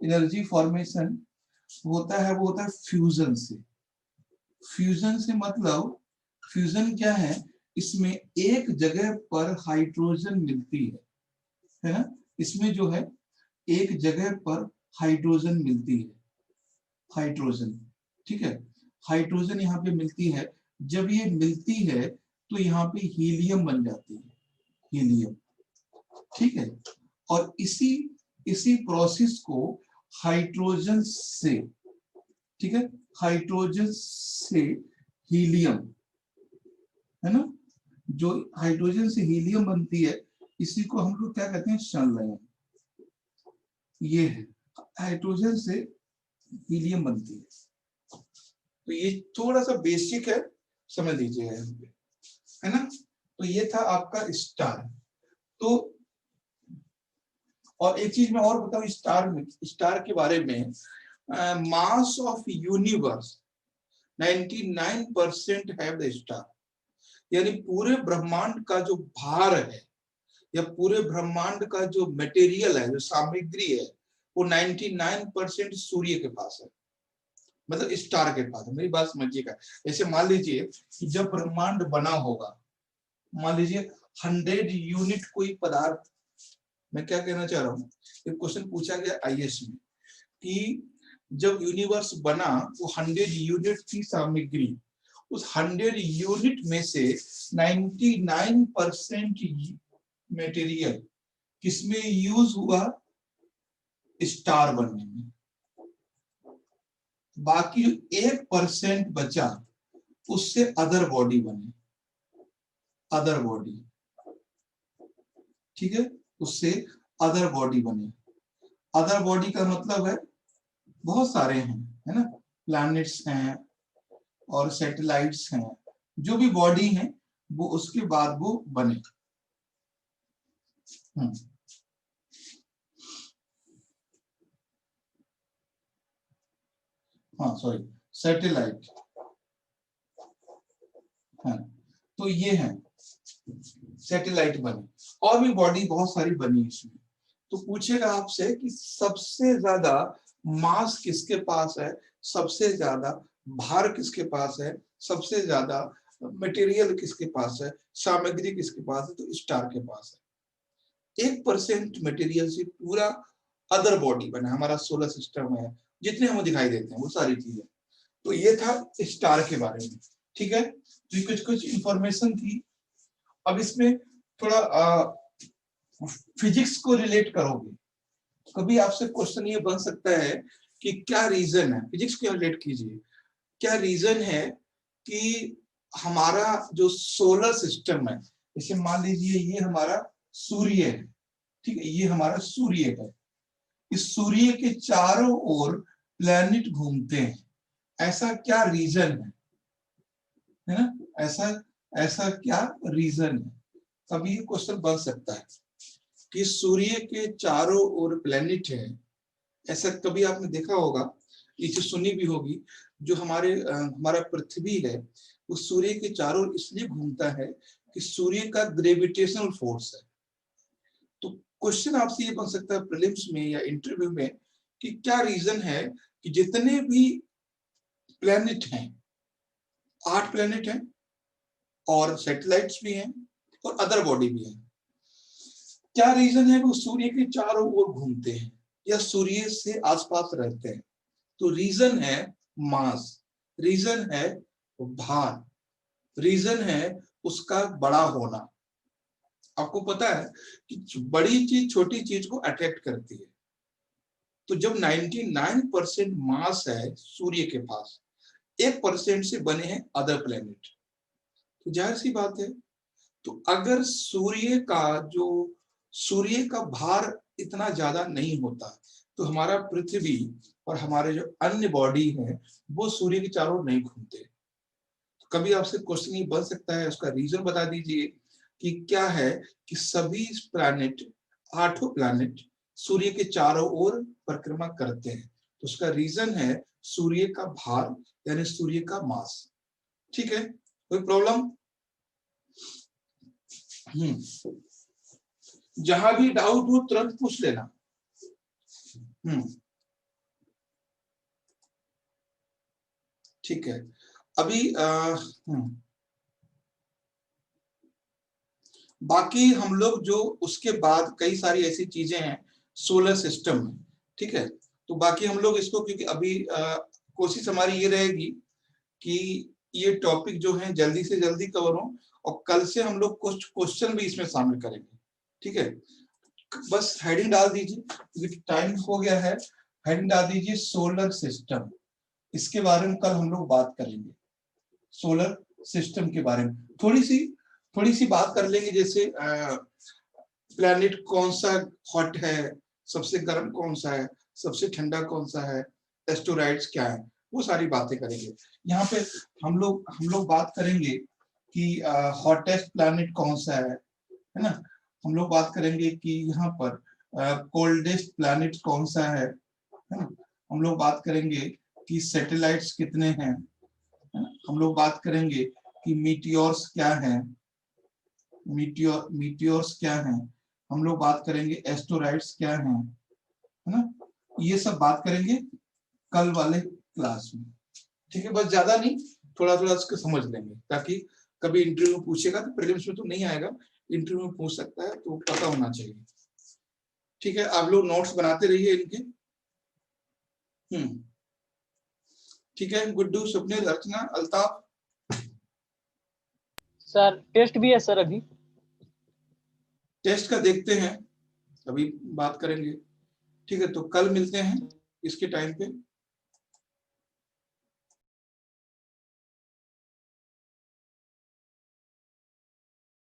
एनर्जी फॉर्मेशन होता है, वो होता है फ्यूजन से। फ्यूजन से मतलब, फ्यूजन क्या है? इसमें एक जगह पर हाइड्रोजन मिलती है ना, इसमें जो है एक जगह पर हाइड्रोजन मिलती है, हाइड्रोजन, ठीक है, हाइड्रोजन यहाँ पे मिलती है। जब ये मिलती है तो यहाँ पे हीलियम बन जाती है, हीलियम, ठीक है। और इसी प्रोसेस को हाइड्रोजन से, ठीक है, हाइड्रोजन से हीलियम, है ना, जो हाइड्रोजन से हीलियम बनती है, इसी को हम लोग क्या कहते हैं, संलयन। ये है हाइड्रोजन से हीलियम बनती है। तो ये थोड़ा सा बेसिक है, समझ लीजिएगा यहाँ पे, है ना। तो ये था आपका स्टार। तो और एक चीज मैं और बताऊं स्टार के बारे में, mass of universe 99% have the star, यानी पूरे ब्रह्मांड का जो भार है या पूरे ब्रह्मांड का जो मटेरियल है, जो सामग्री है, वो 99% सूर्य के पास है, मतलब स्टार के पास है। मेरी बात समझिएगा। जैसे मान लीजिए कि जब ब्रह्मांड बना होगा, मान लीजिए 100 यूनिट कोई पदार्थ, मैं क्या कहना चाह रहा हूँ, एक क्वेश्चन पूछा गया आईएएस में कि जब यूनिवर्स बना वो 100 यूनिट थी सामग्री, उस 100 यूनिट में से 99% मटेरियल किसमें यूज हुआ, स्टार बनने में। बाकी 1% बचा, उससे अदर बॉडी बने, अदर बॉडी, ठीक है, उससे अदर बॉडी बने। अदर बॉडी का मतलब है बहुत सारे हैं, है ना, प्लैनेट्स हैं और सैटेलाइट्स हैं, जो भी बॉडी हैं वो उसके बाद वो बने। हाँ सॉरी, सैटेलाइट है। तो ये है सैटेलाइट बने, और भी बॉडी बहुत सारी बनी इसमें। तो पूछेगा आपसे कि सबसे ज्यादा मास किसके पास है, सबसे ज्यादा भार किसके पास है, सबसे ज्यादा मटेरियल किसके पास है, सामग्री किसके पास है, तो स्टार के पास है। 1% मटेरियल से पूरा अदर बॉडी बना, हमारा सोलर सिस्टम है, जितने हमें दिखाई देते हैं वो सारी चीजें। तो ये था स्टार के बारे में, ठीक है। तो कुछ कुछ इंफॉर्मेशन थी। अब इसमें थोड़ा फिजिक्स को रिलेट करोगे, कभी आपसे क्वेश्चन ये बन सकता है कि क्या रीजन है, फिजिक्स को रिलेट कीजिए, क्या रीजन है कि हमारा जो सोलर सिस्टम है, जैसे मान लीजिए ये हमारा सूर्य है, ठीक है, ये हमारा सूर्य है, इस सूर्य के चारों ओर प्लैनेट घूमते हैं, ऐसा क्या रीजन है ना, ऐसा क्या रीजन है। कभी ये क्वेश्चन बन सकता है कि सूर्य के चारों ओर प्लैनेट है, ऐसा कभी आपने देखा होगा, ये चीज सुनी भी होगी। जो हमारा पृथ्वी है वो सूर्य के चारों ओर इसलिए घूमता है कि सूर्य का ग्रेविटेशनल फोर्स है। तो क्वेश्चन आपसे ये बन सकता है प्रीलिम्स में या इंटरव्यू में कि क्या रीजन है कि जितने भी प्लैनेट हैं, 8 प्लैनेट हैं और सैटेलाइट्स भी हैं और अदर बॉडी भी है, क्या रीजन है वो सूर्य के चारों ओर घूमते हैं या सूर्य से आसपास रहते हैं। तो रीजन है मास, रीजन है भार, रीजन है उसका बड़ा होना। आपको पता है कि बड़ी चीज छोटी चीज को अट्रैक्ट करती है। तो जब 99% मास है सूर्य के पास, 1% से बने हैं अदर प्लेनेट, तो जाहिर सी बात है, तो अगर सूर्य का भार इतना ज्यादा नहीं होता तो हमारा पृथ्वी और हमारे जो अन्य बॉडी है वो सूर्य के चारों ओर नहीं घूमते। तो कभी आपसे क्वेश्चन ये बन सकता है, उसका रीजन बता दीजिए कि क्या है कि सभी प्लैनेट, 8 प्लैनेट सूर्य के चारों ओर परिक्रमा करते हैं। तो उसका रीजन है सूर्य का भार, यानी सूर्य का मास। ठीक है, कोई प्रॉब्लम? जहां भी डाउट हो तुरंत पूछ लेना। ठीक है, अभी बाकी हम लोग जो उसके बाद कई सारी ऐसी चीजें हैं सोलर सिस्टम में, ठीक है, तो बाकी हम लोग इसको, क्योंकि अभी कोशिश हमारी ये रहेगी कि ये टॉपिक जो है जल्दी से जल्दी कवर हो, और कल से हम लोग कुछ क्वेश्चन भी इसमें शामिल करेंगे। ठीक है, बस हेडिंग डाल दीजिए, टाइम हो गया है, हेडिंग डाल दीजिए सोलर सिस्टम। इसके बारे में कल हम लोग बात करेंगे, सोलर सिस्टम के बारे में थोड़ी सी बात कर लेंगे। जैसे प्लैनेट कौन सा हॉट है, सबसे गर्म कौन सा है, सबसे ठंडा कौन सा है, एस्टेरॉइड्स क्या है, वो सारी बातें करेंगे। यहाँ पे हम लोग बात करेंगे कि हॉटेस्ट प्लैनेट कौन सा है ना। हम लोग बात करेंगे कि यहाँ पर कोल्डेस्ट प्लैनेट कौन सा है ना। हम लोग बात करेंगे कि सैटेलाइट्स कितने हैं, है ना? हम लोग बात करेंगे कि मीटियोर्स क्या हैं, मीटियोर्स क्या हैं। हम लोग बात करेंगे एस्टेरॉइड्स क्या हैं, है ना। ये सब बात करेंगे कल वाले क्लास में, ठीक है। बस ज्यादा नहीं, थोड़ा थोड़ा उसको समझ लेंगे, ताकि कभी इंटरव्यू में पूछेगा तो प्रीलिम्स में तो नहीं आएगा, इंटरव्यू में पूछ सकता है, तो पता होना चाहिए, ठीक है। आप लोग नोट्स बनाते रहिए इनके। ठीक है। गुड्डू, स्वप्निल, अर्चना, अल्ताफ, सर टेस्ट भी है सर अभी। टेस्ट का देखते हैं, अभी बात करेंगे, ठीक है। तो कल मिलते हैं इसके टाइम पे।